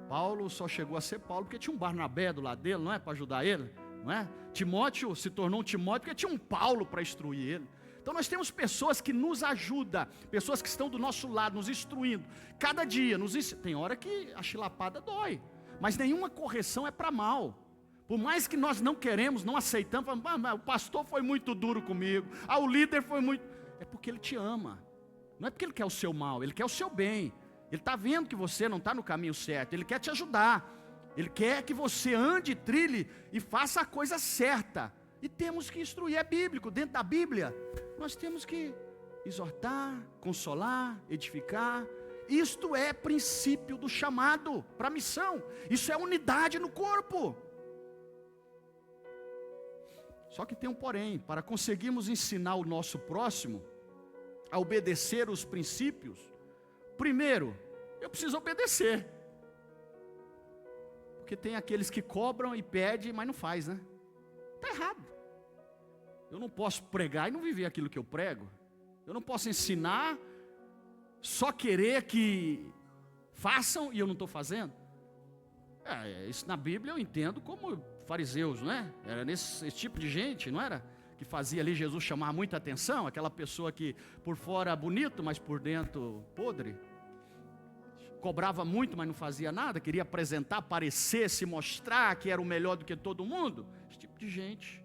Paulo só chegou a ser Paulo porque tinha um Barnabé do lado dele, não é? Para ajudar ele, não é? Timóteo se tornou um Timóteo porque tinha um Paulo para instruir ele. Então nós temos pessoas que nos ajudam, pessoas que estão do nosso lado, nos instruindo. Cada dia, tem hora que a chilapada dói, mas nenhuma correção é para mal. Por mais que nós não queremos, não aceitamos, falamos, o pastor foi muito duro comigo, o líder foi muito... É porque ele te ama, não é porque ele quer o seu mal, ele quer o seu bem. Ele está vendo que você não está no caminho certo, ele quer te ajudar. Ele quer que você ande, trilhe e faça a coisa certa. E temos que instruir, é bíblico, dentro da Bíblia. Nós temos que exortar, consolar, edificar. Isto é princípio do chamado para a missão. Isso é unidade no corpo. Só que tem um porém, para conseguirmos ensinar o nosso próximo a obedecer os princípios, primeiro, eu preciso obedecer. Porque tem aqueles que cobram e pedem, mas não faz, né? Está errado. Eu não posso pregar e não viver aquilo que eu prego. Eu não posso ensinar, só querer que façam e eu não estou fazendo. Isso na Bíblia eu entendo como fariseus, não é? Era esse tipo de gente, não era? Que fazia ali Jesus chamar muita atenção, aquela pessoa que por fora bonito, mas por dentro podre. cobrava muito, mas não fazia nada, queria apresentar, aparecer, se mostrar que era o melhor do que todo mundo. Esse tipo de gente.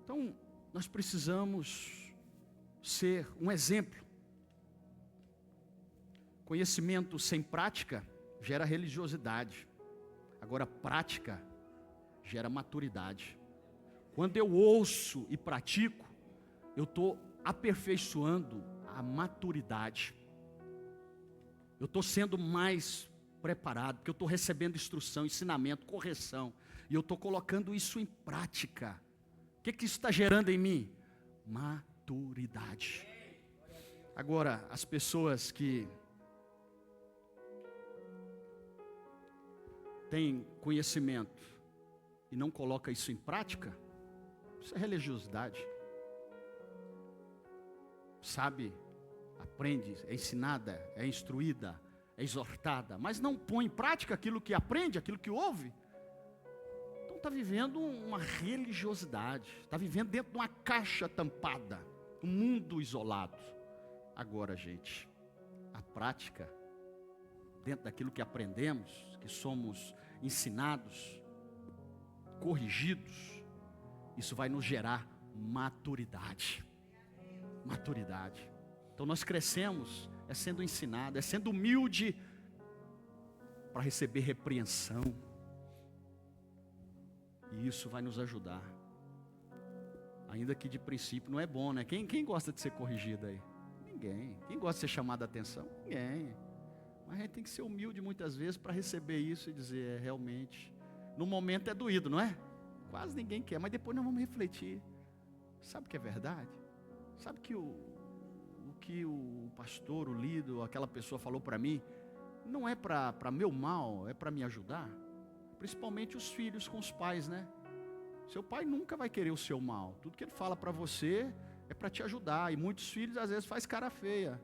Então, nós precisamos ser um exemplo. Conhecimento sem prática gera religiosidade. Agora, prática gera maturidade. Quando eu ouço e pratico, eu estou aperfeiçoando a maturidade. Eu estou sendo mais preparado, porque eu estou recebendo instrução, ensinamento, correção. E eu estou colocando isso em prática. O que isso está gerando em mim? Maturidade. Agora, as pessoas que têm conhecimento e não colocam isso em prática, isso é religiosidade. Sabe, aprende, é ensinada, é instruída, é exortada, mas não põe em prática aquilo que aprende, aquilo que ouve. Então está vivendo uma religiosidade, está vivendo dentro de uma caixa tampada, um mundo isolado. Agora, gente, a prática, dentro daquilo que aprendemos, que somos ensinados, corrigidos, isso vai nos gerar maturidade. Maturidade. Então nós crescemos, é sendo ensinado, é sendo humilde para receber repreensão. E isso vai nos ajudar. Ainda que de princípio não é bom, né? Quem gosta de ser corrigido aí? Ninguém. Quem gosta de ser chamado a atenção? Ninguém. Mas a gente tem que ser humilde muitas vezes para receber isso e dizer, realmente, no momento é doído, não é? Quase ninguém quer, mas depois nós vamos refletir. Sabe o que é verdade? Sabe que o que o pastor, o líder, aquela pessoa falou para mim, não é para meu mal, é para me ajudar? Principalmente os filhos com os pais, né? Seu pai nunca vai querer o seu mal. Tudo que ele fala para você é para te ajudar. E muitos filhos às vezes faz cara feia.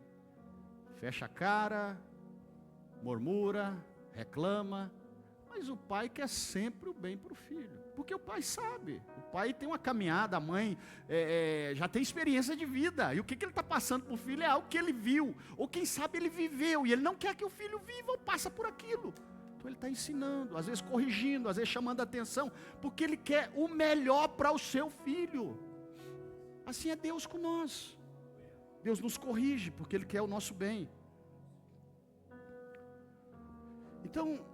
Fecha a cara, murmura, reclama. Mas o pai quer sempre o bem para o filho. Porque o pai sabe. O pai tem uma caminhada, a mãe já tem experiência de vida. E o que ele está passando para o filho é algo que ele viu. Ou quem sabe ele viveu. E ele não quer que o filho viva ou passe por aquilo. Então ele está ensinando, às vezes corrigindo, às vezes chamando a atenção. Porque ele quer o melhor para o seu filho. Assim é Deus com nós. Deus nos corrige porque Ele quer o nosso bem. Então,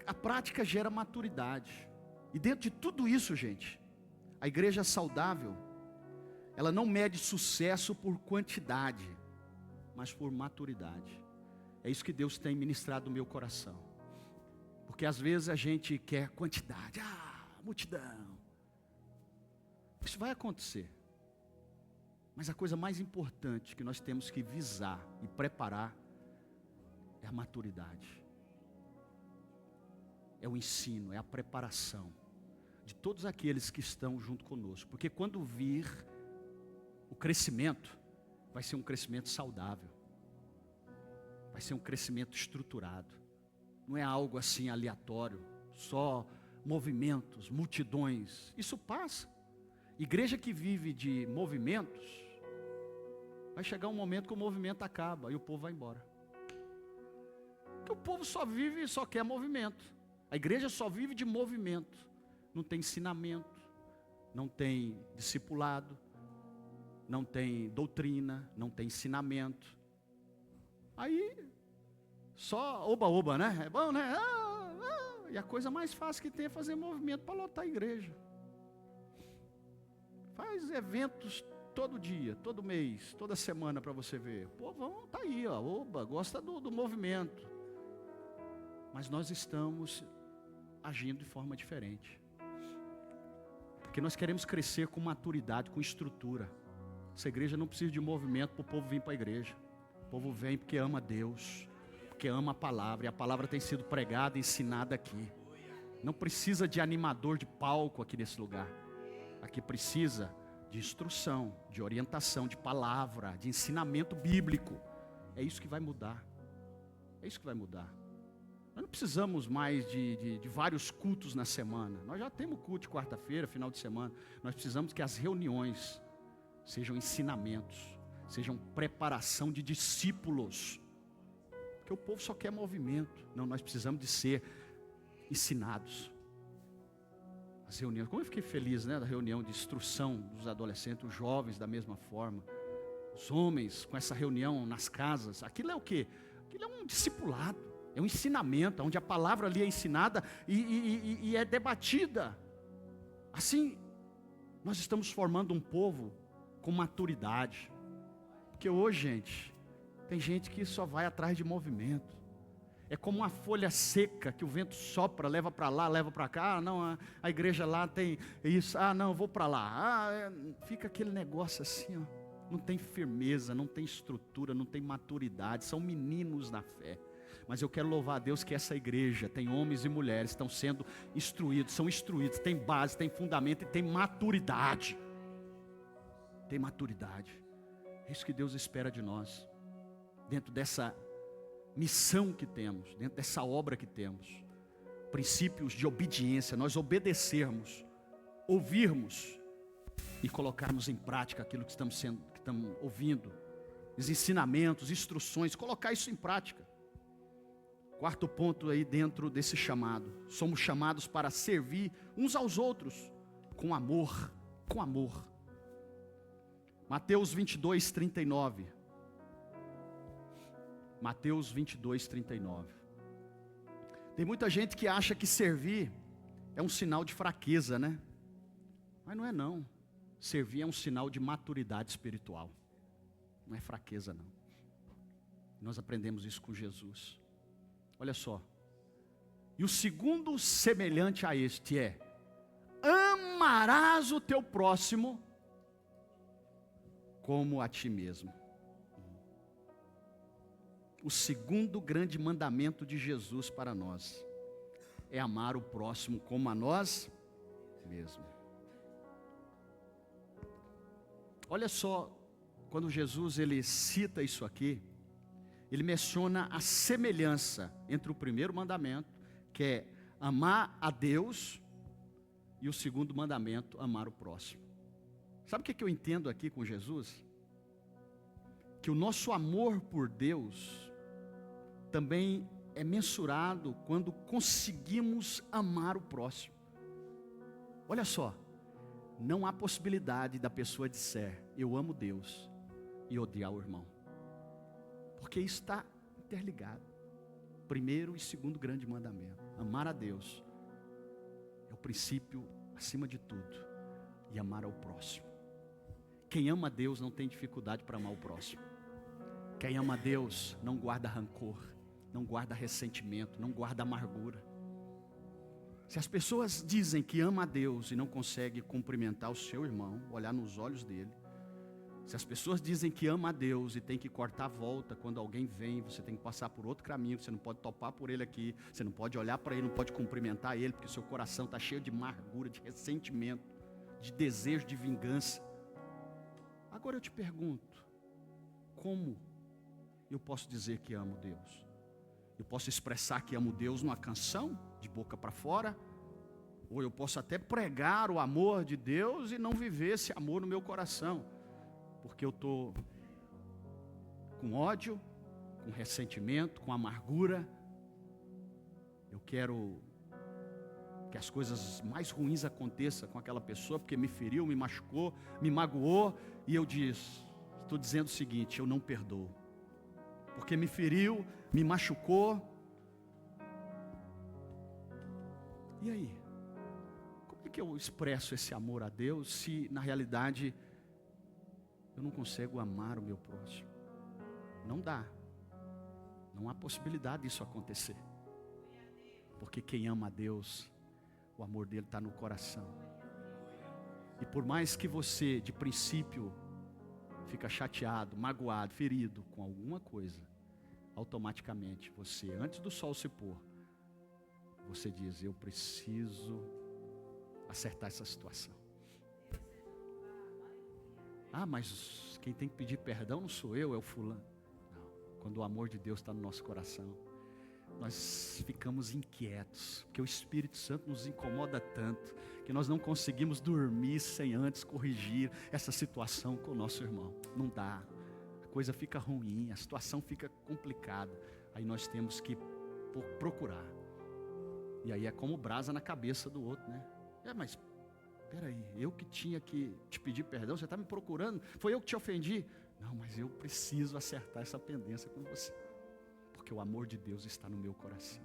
a prática gera maturidade. E dentro de tudo isso, gente, a igreja saudável, ela não mede sucesso por quantidade, mas por maturidade. É isso que Deus tem ministrado no meu coração. Porque às vezes a gente quer quantidade, multidão. Isso vai acontecer. Mas a coisa mais importante que nós temos que visar e preparar é a maturidade. É o ensino, é a preparação de todos aqueles que estão junto conosco. Porque quando vir o crescimento, vai ser um crescimento saudável. Vai ser um crescimento estruturado. Não é algo assim aleatório, só movimentos, multidões. Isso passa. Igreja que vive de movimentos, vai chegar um momento que o movimento acaba e o povo vai embora. Porque o povo só vive e só quer movimento. A igreja só vive de movimento. Não tem ensinamento, não tem discipulado, não tem doutrina, não tem ensinamento. Aí, só oba-oba, né? É bom, né? E a coisa mais fácil que tem é fazer movimento para lotar a igreja. Faz eventos todo dia, todo mês, toda semana para você ver. O povão está aí, oba, gosta do movimento. Mas nós estamos agindo de forma diferente. Porque nós queremos crescer com maturidade, com estrutura. Essa igreja não precisa de movimento para o povo vir para a igreja. O povo vem porque ama Deus, porque ama a palavra. E a palavra tem sido pregada e ensinada aqui. Não precisa de animador de palco aqui nesse lugar. Aqui precisa de instrução, de orientação, de palavra, de ensinamento bíblico. É isso que vai mudar. É isso que vai mudar. Nós não precisamos mais de vários cultos na semana. Nós já temos culto de quarta-feira, final de semana. Nós precisamos que as reuniões sejam ensinamentos, sejam preparação de discípulos. Porque o povo só quer movimento. Não, nós precisamos de ser ensinados. As reuniões, como eu fiquei feliz, né, da reunião de instrução dos adolescentes, os jovens da mesma forma, os homens com essa reunião nas casas. Aquilo é o quê? Aquilo é um discipulado, é um ensinamento, onde a palavra ali é ensinada e é debatida. Assim, nós estamos formando um povo com maturidade. Porque hoje, gente, tem gente que só vai atrás de movimento. É como uma folha seca que o vento sopra, leva para lá, leva para cá. Ah, não, a igreja lá tem isso. Ah, não, eu vou para lá. Fica aquele negócio assim, ó. Não tem firmeza, não tem estrutura, não tem maturidade. São meninos na fé. Mas eu quero louvar a Deus que essa igreja tem homens e mulheres que estão sendo instruídos, são instruídos, tem base, tem fundamento e tem maturidade. Tem maturidade. É isso que Deus espera de nós. Dentro dessa missão que temos, dentro dessa obra que temos. Princípios de obediência, nós obedecermos, ouvirmos e colocarmos em prática aquilo que estamos ouvindo. Os ensinamentos, instruções, colocar isso em prática. Quarto ponto aí dentro desse chamado. Somos chamados para servir uns aos outros com amor, com amor. Mateus 22, 39. Mateus 22, 39. Tem muita gente que acha que servir é um sinal de fraqueza, né? Mas não é não. Servir é um sinal de maturidade espiritual. Não é fraqueza não. Nós aprendemos isso com Jesus. Olha só. E o segundo semelhante a este é: amarás o teu próximo como a ti mesmo. O segundo grande mandamento de Jesus para nós é amar o próximo como a nós mesmos. Olha só, quando Jesus ele cita isso aqui, ele menciona a semelhança entre o primeiro mandamento, que é amar a Deus, e o segundo mandamento, amar o próximo. Sabe o que eu entendo aqui com Jesus? Que o nosso amor por Deus também é mensurado quando conseguimos amar o próximo. Olha só, não há possibilidade da pessoa dizer, eu amo Deus, e odiar o irmão. Porque isso está interligado. Primeiro e segundo grande mandamento. Amar a Deus é o princípio acima de tudo. E amar ao próximo. Quem ama a Deus não tem dificuldade para amar o próximo. Quem ama a Deus não guarda rancor, não guarda ressentimento, não guarda amargura. Se as pessoas dizem que ama a Deus e não conseguem cumprimentar o seu irmão, olhar nos olhos dele, se as pessoas dizem que ama a Deus e tem que cortar a volta quando alguém vem, você tem que passar por outro caminho, você não pode topar por ele aqui, você não pode olhar para ele, não pode cumprimentar ele, porque o seu coração está cheio de amargura, de ressentimento, de desejo de vingança. Agora eu te pergunto, como eu posso dizer que amo Deus? Eu posso expressar que amo Deus numa canção, de boca para fora, ou eu posso até pregar o amor de Deus e não viver esse amor no meu coração, porque eu estou com ódio, com ressentimento, com amargura. Eu quero que as coisas mais ruins aconteçam com aquela pessoa, porque me feriu, me machucou, me magoou, e eu estou dizendo o seguinte, eu não perdoo, porque me feriu, me machucou. E aí? Como é que eu expresso esse amor a Deus, se na realidade eu não consigo amar o meu próximo? Não dá. Não há possibilidade disso acontecer. Porque quem ama a Deus, o amor dele está no coração. E por mais que você, de princípio, fica chateado, magoado, ferido com alguma coisa, automaticamente você, antes do sol se pôr, você diz, eu preciso acertar essa situação. Ah, mas quem tem que pedir perdão não sou eu, é o fulano. Não, quando o amor de Deus está no nosso coração, nós ficamos inquietos, porque o Espírito Santo nos incomoda tanto, que nós não conseguimos dormir sem antes corrigir essa situação com o nosso irmão. Não dá, coisa fica ruim, a situação fica complicada. Aí nós temos que procurar. E aí é como brasa na cabeça do outro, né? Mas, peraí, eu que tinha que te pedir perdão, você está me procurando? Foi eu que te ofendi? Não, mas eu preciso acertar essa pendência com você. Porque o amor de Deus está no meu coração.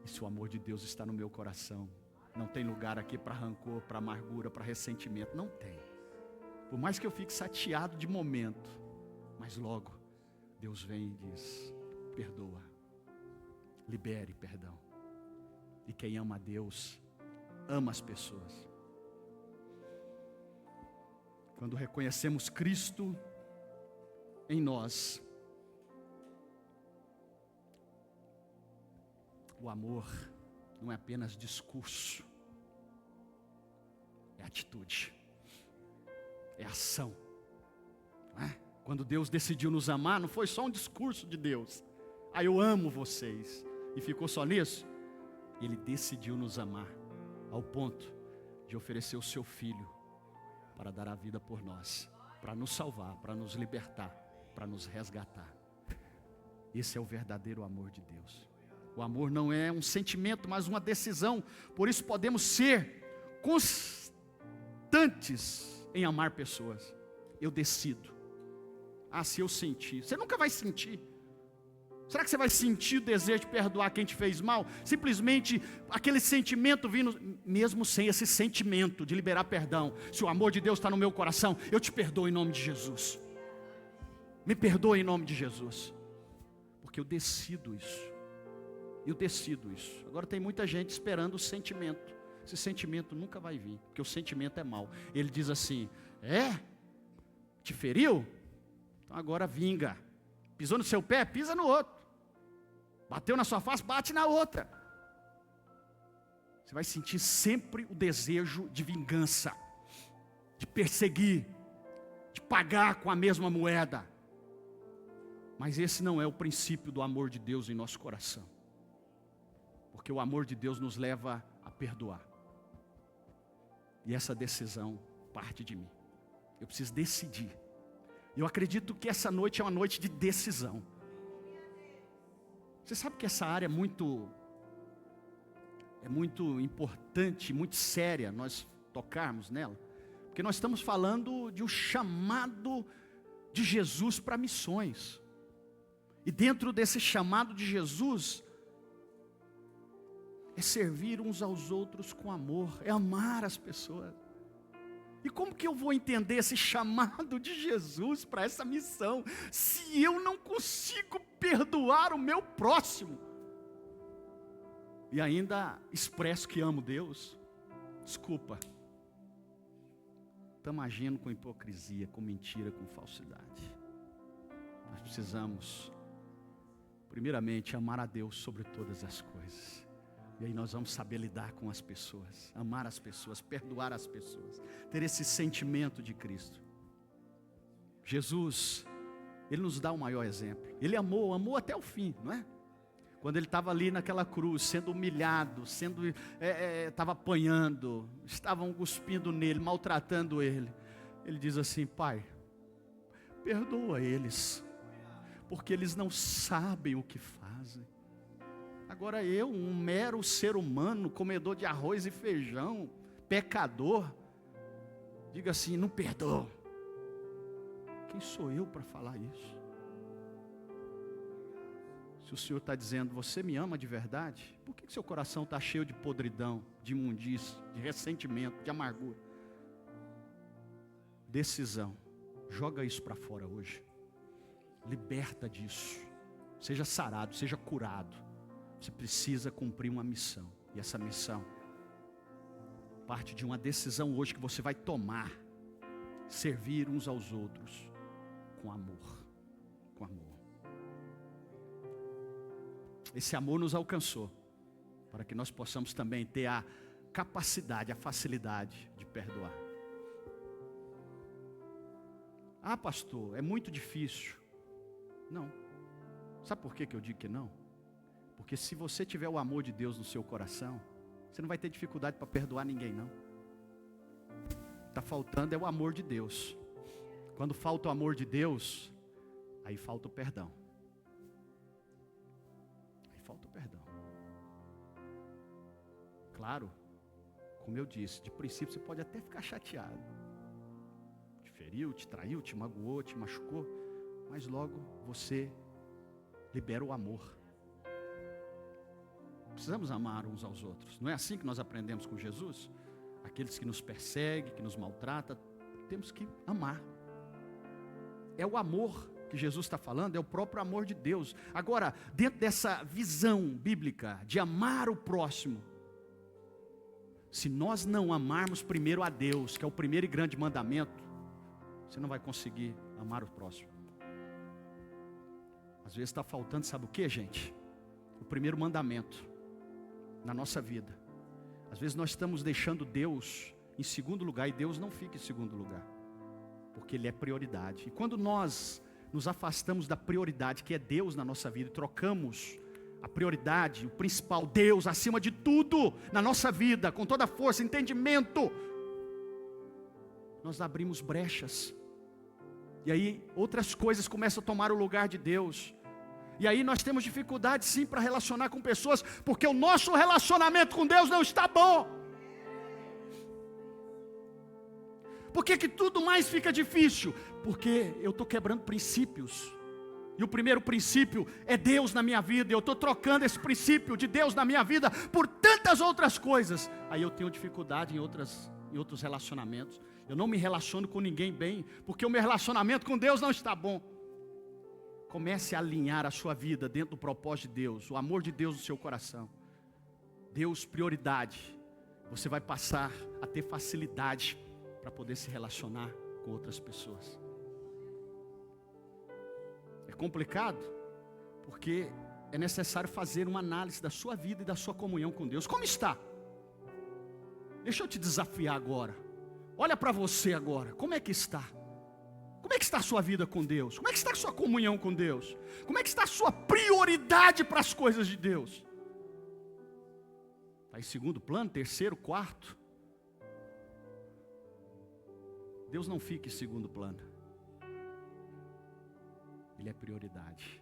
E se o amor de Deus está no meu coração, não tem lugar aqui para rancor, para amargura, para ressentimento. Não tem. Por mais que eu fique chateado de momento, mas logo Deus vem e diz: perdoa, libere perdão. E quem ama a Deus, ama as pessoas. Quando reconhecemos Cristo em nós, o amor não é apenas discurso, é atitude, é ação. Não é? Quando Deus decidiu nos amar, não foi só um discurso de Deus. Eu amo vocês, e ficou só nisso. Ele decidiu nos amar, ao ponto de oferecer o seu Filho, para dar a vida por nós, para nos salvar, para nos libertar, para nos resgatar. Esse é o verdadeiro amor de Deus. O amor não é um sentimento, mas uma decisão. Por isso podemos ser constantes em amar pessoas. Eu decido. Se eu sentir. Você nunca vai sentir. Será que você vai sentir o desejo de perdoar quem te fez mal? Simplesmente aquele sentimento vindo, mesmo sem esse sentimento de liberar perdão. Se o amor de Deus está no meu coração, eu te perdoo em nome de Jesus. Me perdoe em nome de Jesus. Porque eu decido isso. Eu decido isso. Agora tem muita gente esperando o sentimento. Esse sentimento nunca vai vir, porque o sentimento é mau. Ele diz assim: te feriu? Então agora vinga. Pisou no seu pé? Pisa no outro. Bateu na sua face? Bate na outra. Você vai sentir sempre o desejo de vingança, de perseguir, de pagar com a mesma moeda. Mas esse não é o princípio do amor de Deus em nosso coração. Porque o amor de Deus nos leva a perdoar. E essa decisão parte de mim. Eu preciso decidir. Eu acredito que essa noite é uma noite de decisão. Você sabe que essa área é muito importante, muito séria nós tocarmos nela. Porque nós estamos falando de um chamado de Jesus para missões. E dentro desse chamado de Jesus, é servir uns aos outros com amor, é amar as pessoas. E como que eu vou entender esse chamado de Jesus para essa missão, se eu não consigo perdoar o meu próximo? E ainda expresso que amo Deus? Desculpa. Estamos agindo com hipocrisia, com mentira, com falsidade. Nós precisamos, primeiramente, amar a Deus sobre todas as coisas. E aí nós vamos saber lidar com as pessoas, amar as pessoas, perdoar as pessoas, ter esse sentimento de Cristo. Jesus, Ele nos dá o maior exemplo. Ele amou até o fim, não é? Quando Ele estava ali naquela cruz, sendo humilhado, estava apanhando, estavam cuspindo nele, maltratando Ele. Ele diz assim: Pai, perdoa eles, porque eles não sabem o que fazem. Agora eu, um mero ser humano, comedor de arroz e feijão, pecador, diga assim: não perdoa. Quem sou eu para falar isso? Se o Senhor está dizendo: você me ama de verdade, por que seu coração está cheio de podridão, de imundície, de ressentimento, de amargura? Decisão, joga isso para fora hoje, liberta disso, seja sarado, seja curado. Você precisa cumprir uma missão. E essa missão parte de uma decisão hoje que você vai tomar. Servir uns aos outros com amor. Com amor. Esse amor nos alcançou, para que nós possamos também ter a capacidade, a facilidade de perdoar. Pastor, é muito difícil. Não. Sabe por que eu digo que não? Porque se você tiver o amor de Deus no seu coração, você não vai ter dificuldade para perdoar ninguém, não. Está faltando é o amor de Deus. Quando falta o amor de Deus, aí falta o perdão. Aí falta o perdão. Claro, como eu disse, de princípio você pode até ficar chateado. Te feriu, te traiu, te magoou, te machucou, mas logo você libera o amor. Precisamos amar uns aos outros. Não é assim que nós aprendemos com Jesus? Aqueles que nos perseguem, que nos maltratam, temos que amar. É o amor que Jesus está falando, é o próprio amor de Deus. Agora, dentro dessa visão bíblica de amar o próximo, se nós não amarmos primeiro a Deus, que é o primeiro e grande mandamento, você não vai conseguir amar o próximo. Às vezes está faltando, sabe o que, gente? O primeiro mandamento na nossa vida. Às vezes nós estamos deixando Deus em segundo lugar, e Deus não fica em segundo lugar, porque Ele é prioridade. E quando nós nos afastamos da prioridade que é Deus na nossa vida, e trocamos a prioridade, o principal, Deus acima de tudo na nossa vida, com toda a força, entendimento, nós abrimos brechas, e aí outras coisas começam a tomar o lugar de Deus. E aí nós temos dificuldade sim para relacionar com pessoas, porque o nosso relacionamento com Deus não está bom. Por que tudo mais fica difícil? Porque eu estou quebrando princípios. E o primeiro princípio é Deus na minha vida. Eu estou trocando esse princípio de Deus na minha vida por tantas outras coisas. Aí eu tenho dificuldade em outros relacionamentos. Eu não me relaciono com ninguém bem, porque o meu relacionamento com Deus não está bom. Comece a alinhar a sua vida dentro do propósito de Deus, o amor de Deus no seu coração. Deus, prioridade. Você vai passar a ter facilidade para poder se relacionar com outras pessoas. É complicado, porque é necessário fazer uma análise da sua vida e da sua comunhão com Deus. Como está? Deixa eu te desafiar agora. Olha para você agora, como é que está? Como é que está a sua vida com Deus? Como é que está a sua comunhão com Deus? Como é que está a sua prioridade para as coisas de Deus? Está em segundo plano, terceiro, quarto? Deus não fica em segundo plano. Ele é prioridade.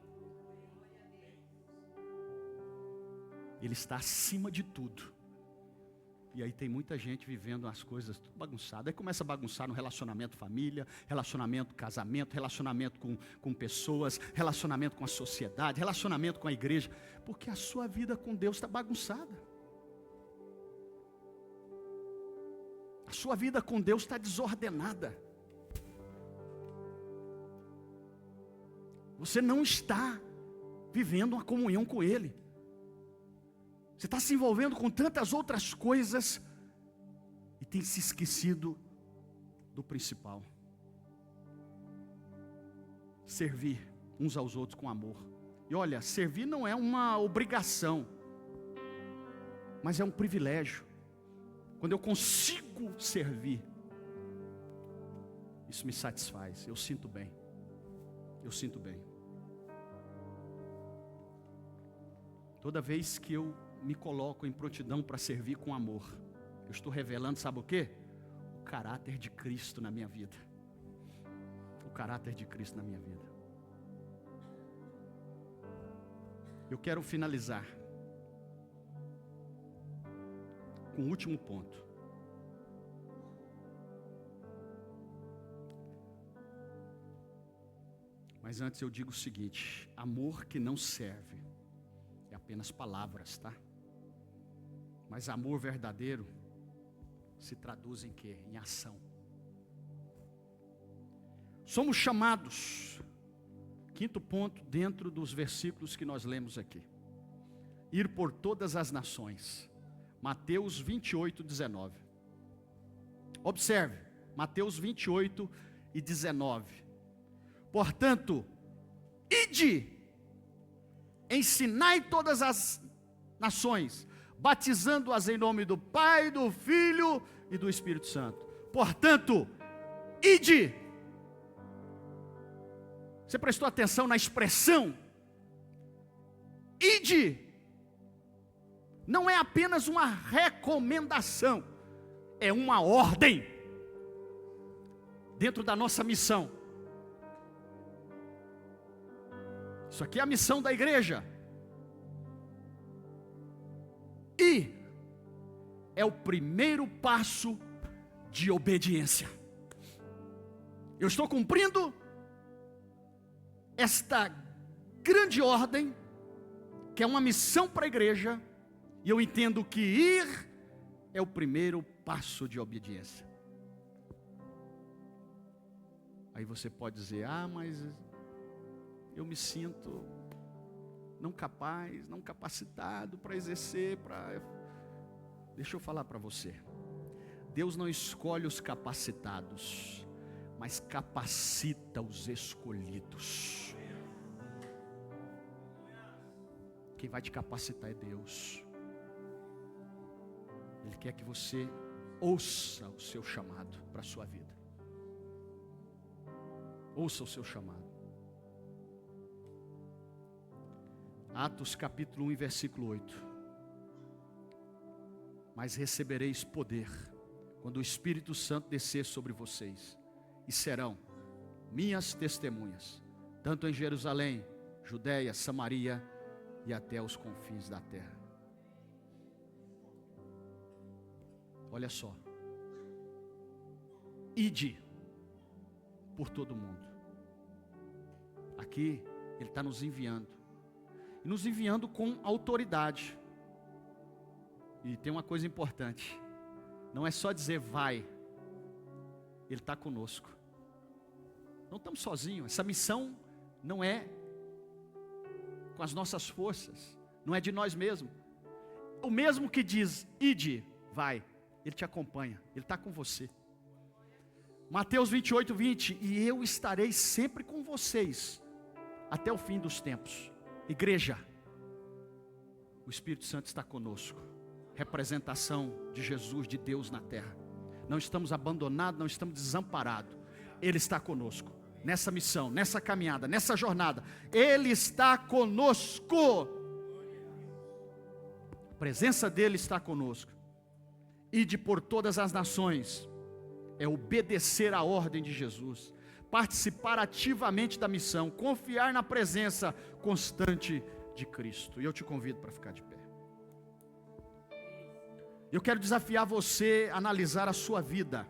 Ele está acima de tudo. E aí tem muita gente vivendo as coisas tudo bagunçado. Aí começa a bagunçar no relacionamento família, relacionamento casamento, relacionamento com pessoas, relacionamento com a sociedade, relacionamento com a igreja. Porque a sua vida com Deus está bagunçada. A sua vida com Deus está desordenada. Você não está vivendo uma comunhão com Ele. Você está se envolvendo com tantas outras coisas e tem se esquecido do principal. Servir uns aos outros com amor. E olha, servir não é uma obrigação, mas é um privilégio. Quando eu consigo servir, isso me satisfaz, eu sinto bem. Eu sinto bem. Toda vez que eu me coloco em prontidão para servir com amor, eu estou revelando, sabe o quê? O caráter de Cristo na minha vida. O caráter de Cristo na minha vida. Eu quero finalizar com o último ponto. Mas antes eu digo o seguinte: amor que não serve é apenas palavras, tá? Mas amor verdadeiro se traduz em quê? Em ação. Somos chamados, quinto ponto, dentro dos versículos que nós lemos aqui: ir por todas as nações. Mateus 28, 19. Observe, Mateus 28 e 19. Portanto, ide, ensinai todas as nações, batizando-as em nome do Pai, do Filho e do Espírito Santo. Portanto, ide. Você prestou atenção na expressão? Ide. Não é apenas uma recomendação, é uma ordem. Dentro da nossa missão, Isso aqui é a missão da igreja. E é o primeiro passo de obediência. Eu estou cumprindo esta grande ordem, que é uma missão para a igreja, e eu entendo que ir é o primeiro passo de obediência. Aí você pode dizer, mas eu me sinto não capaz, não capacitado para exercer, Deixa eu falar para você. Deus não escolhe os capacitados, mas capacita os escolhidos. Quem vai te capacitar é Deus. Ele quer que você ouça o seu chamado para a sua vida. Ouça o seu chamado. Atos capítulo 1, versículo 8. Mas recebereis poder, quando o Espírito Santo descer sobre vocês, e serão minhas testemunhas, tanto em Jerusalém, Judeia, Samaria e até os confins da terra. Olha só. Ide por todo mundo. Aqui Ele está nos enviando. E nos enviando com autoridade. E tem uma coisa importante. Não é só dizer vai. Ele está conosco. Não estamos sozinhos. Essa missão não é com as nossas forças. Não é de nós mesmos. O mesmo que diz, ide, vai. Ele te acompanha. Ele está com você. Mateus 28, 20. E eu estarei sempre com vocês, até o fim dos tempos. Igreja, o Espírito Santo está conosco. Representação de Jesus, de Deus na terra. Não estamos abandonados, não estamos desamparados. Ele está conosco. Nessa missão, nessa caminhada, nessa jornada. Ele está conosco. A presença dele está conosco. Ide por todas as nações. É obedecer à ordem de Jesus. Participar ativamente da missão. Confiar na presença constante de Cristo. E eu te convido para ficar de pé. Eu quero desafiar você a analisar a sua vida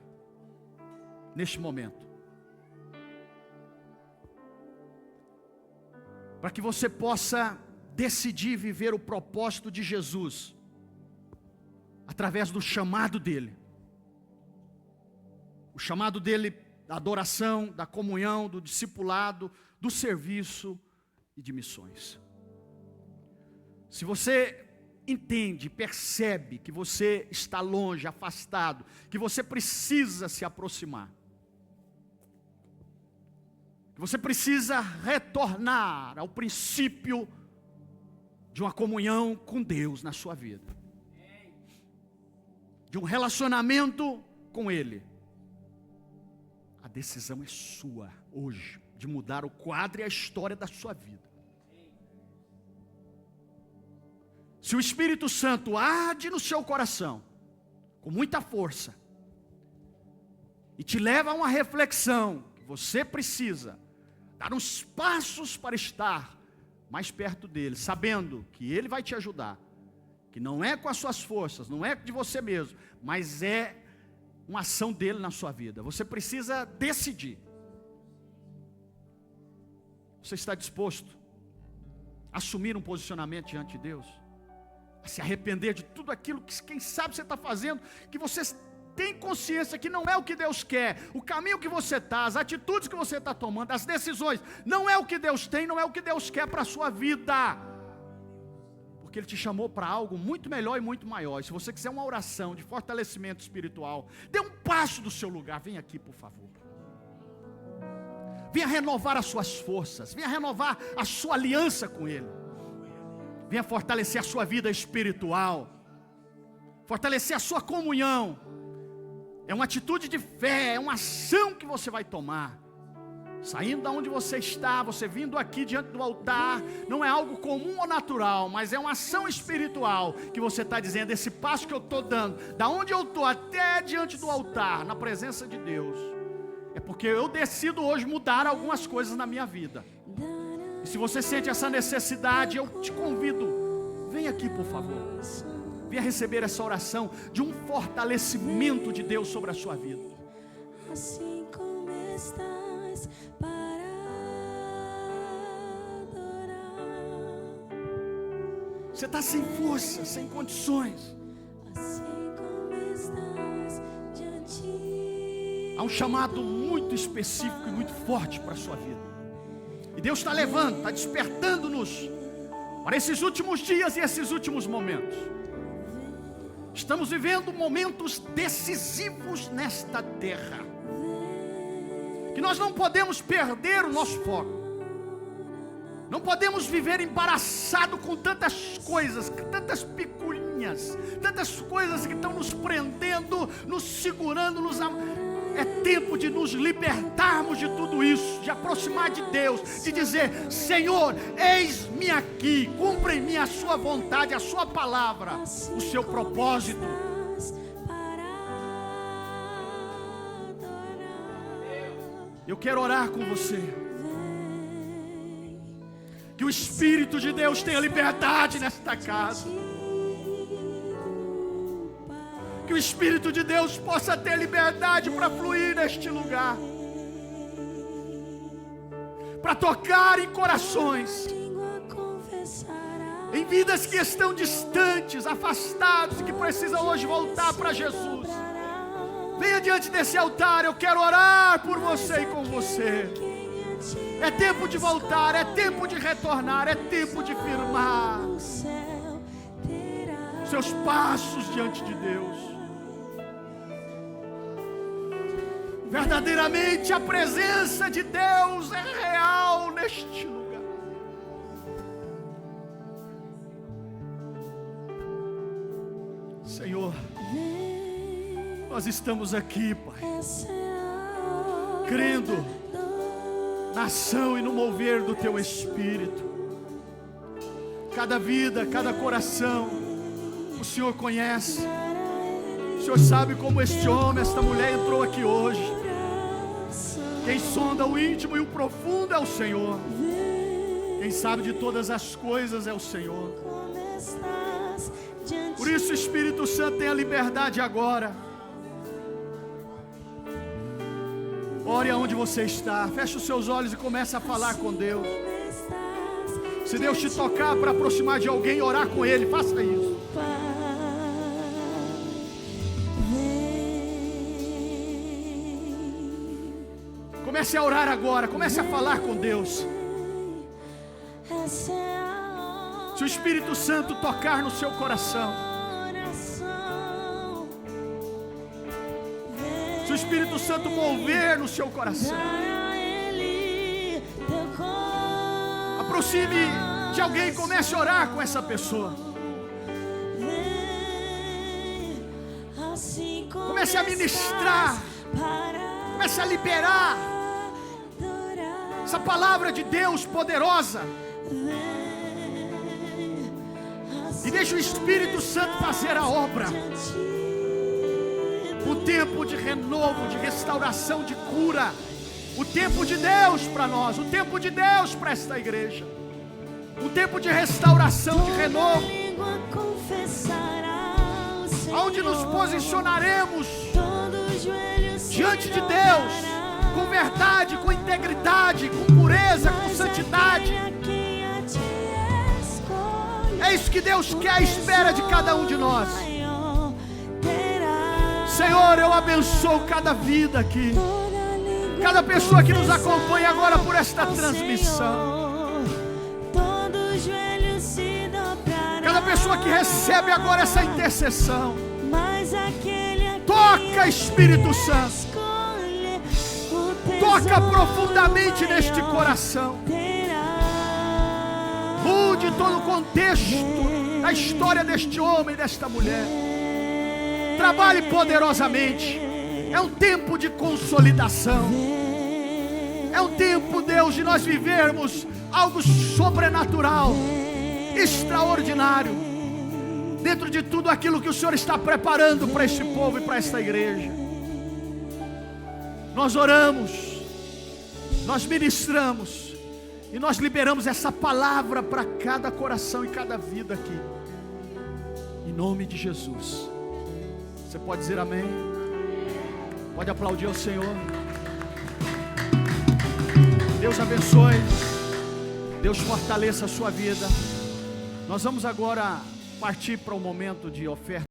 neste momento. Para que você possa decidir viver o propósito de Jesus através do chamado dele. O chamado dele da adoração, da comunhão, do discipulado, do serviço e de missões. Se você entende, percebe que você está longe, afastado, que você precisa se aproximar, que você precisa retornar ao princípio de uma comunhão com Deus na sua vida, de um relacionamento com Ele, a decisão é sua hoje, de mudar o quadro e a história da sua vida. Se o Espírito Santo arde no seu coração, com muita força, e te leva a uma reflexão, que você precisa dar uns passos para estar mais perto dele, sabendo que ele vai te ajudar, que não é com as suas forças, não é de você mesmo, mas é uma ação dele na sua vida. Você precisa decidir. Você está disposto a assumir um posicionamento diante de Deus? A se arrepender de tudo aquilo que, quem sabe, você está fazendo, que você tem consciência que não é o que Deus quer, o caminho que você está, as atitudes que você está tomando, as decisões, não é o que Deus tem, não é o que Deus quer para a sua vida, porque Ele te chamou para algo muito melhor e muito maior. E se você quiser uma oração de fortalecimento espiritual, dê um passo do seu lugar, vem aqui por favor. Venha renovar as suas forças, venha renovar a sua aliança com Ele. Venha fortalecer a sua vida espiritual, fortalecer a sua comunhão. É uma atitude de fé, é uma ação que você vai tomar. Saindo da onde você está, você vindo aqui diante do altar, não é algo comum ou natural, mas é uma ação espiritual que você está dizendo, esse passo que eu estou dando, da onde eu estou até diante do altar, na presença de Deus, é porque eu decido hoje mudar algumas coisas na minha vida. E se você sente essa necessidade, eu te convido, vem aqui por favor. Venha receber essa oração de um fortalecimento de Deus sobre a sua vida. Assim como estás para adorar. Você está sem força, sem condições. Assim como estás diante. Há um chamado muito específico e muito forte para a sua vida. E Deus está levando, está despertando-nos para esses últimos dias e esses últimos momentos. Estamos vivendo momentos decisivos nesta terra, que nós não podemos perder o nosso foco. Não podemos viver embaraçado com tantas coisas, tantas picuinhas, tantas coisas que estão nos prendendo, nos segurando, É tempo de nos libertarmos de tudo isso, de aproximar de Deus, de dizer: Senhor, eis-me aqui, cumpra em mim a sua vontade, a sua palavra, o seu propósito. Eu quero orar com você. Que o Espírito de Deus tenha liberdade nesta casa. Que o Espírito de Deus possa ter liberdade para fluir neste lugar, para tocar em corações, em vidas que estão distantes, afastados e que precisam hoje voltar para Jesus. Venha diante desse altar, eu quero orar por você e com você. É tempo de voltar, é tempo de retornar, é tempo de firmar seus passos diante de Deus. Verdadeiramente a presença de Deus é real neste lugar. Senhor, nós estamos aqui, Pai, crendo na ação e no mover do Teu Espírito. Cada vida, cada coração, o Senhor conhece. O Senhor sabe como este homem, esta mulher entrou aqui hoje. Quem sonda o íntimo e o profundo é o Senhor. Quem sabe de todas as coisas é o Senhor. Por isso, Espírito Santo, tenha liberdade agora. Ore aonde você está. Feche os seus olhos e comece a falar com Deus. Se Deus te tocar para aproximar de alguém e orar com Ele, faça isso. Comece a orar agora, comece a falar com Deus. Se o Espírito Santo tocar no seu coração, se o Espírito Santo mover no seu coração, aproxime de alguém e comece a orar com essa pessoa. Comece a ministrar, comece a liberar essa palavra de Deus poderosa. E deixe o Espírito Santo fazer a obra. O tempo de renovo, de restauração, de cura. O tempo de Deus para nós. O tempo de Deus para esta igreja. Um tempo de restauração, de renovo. Onde nos posicionaremos diante de Deus, com verdade, com integridade, com pureza, com santidade. É isso que Deus quer à espera de cada um de nós. Senhor, eu abençoo cada vida aqui, cada pessoa que nos acompanha agora por esta transmissão, cada pessoa que recebe agora essa intercessão. Toca, Espírito Santo. Toca profundamente neste coração. Mude todo o contexto da história deste homem e desta mulher. Trabalhe poderosamente. É um tempo de consolidação. É um tempo, Deus, de nós vivermos algo sobrenatural, extraordinário, dentro de tudo aquilo que o Senhor está preparando para este povo e para esta igreja. Nós oramos, nós ministramos E nós liberamos essa palavra para cada coração e cada vida aqui. Em nome de Jesus. Você pode dizer amém? Pode aplaudir ao Senhor. Deus abençoe. Deus fortaleça a sua vida. Nós vamos agora partir para o momento de oferta.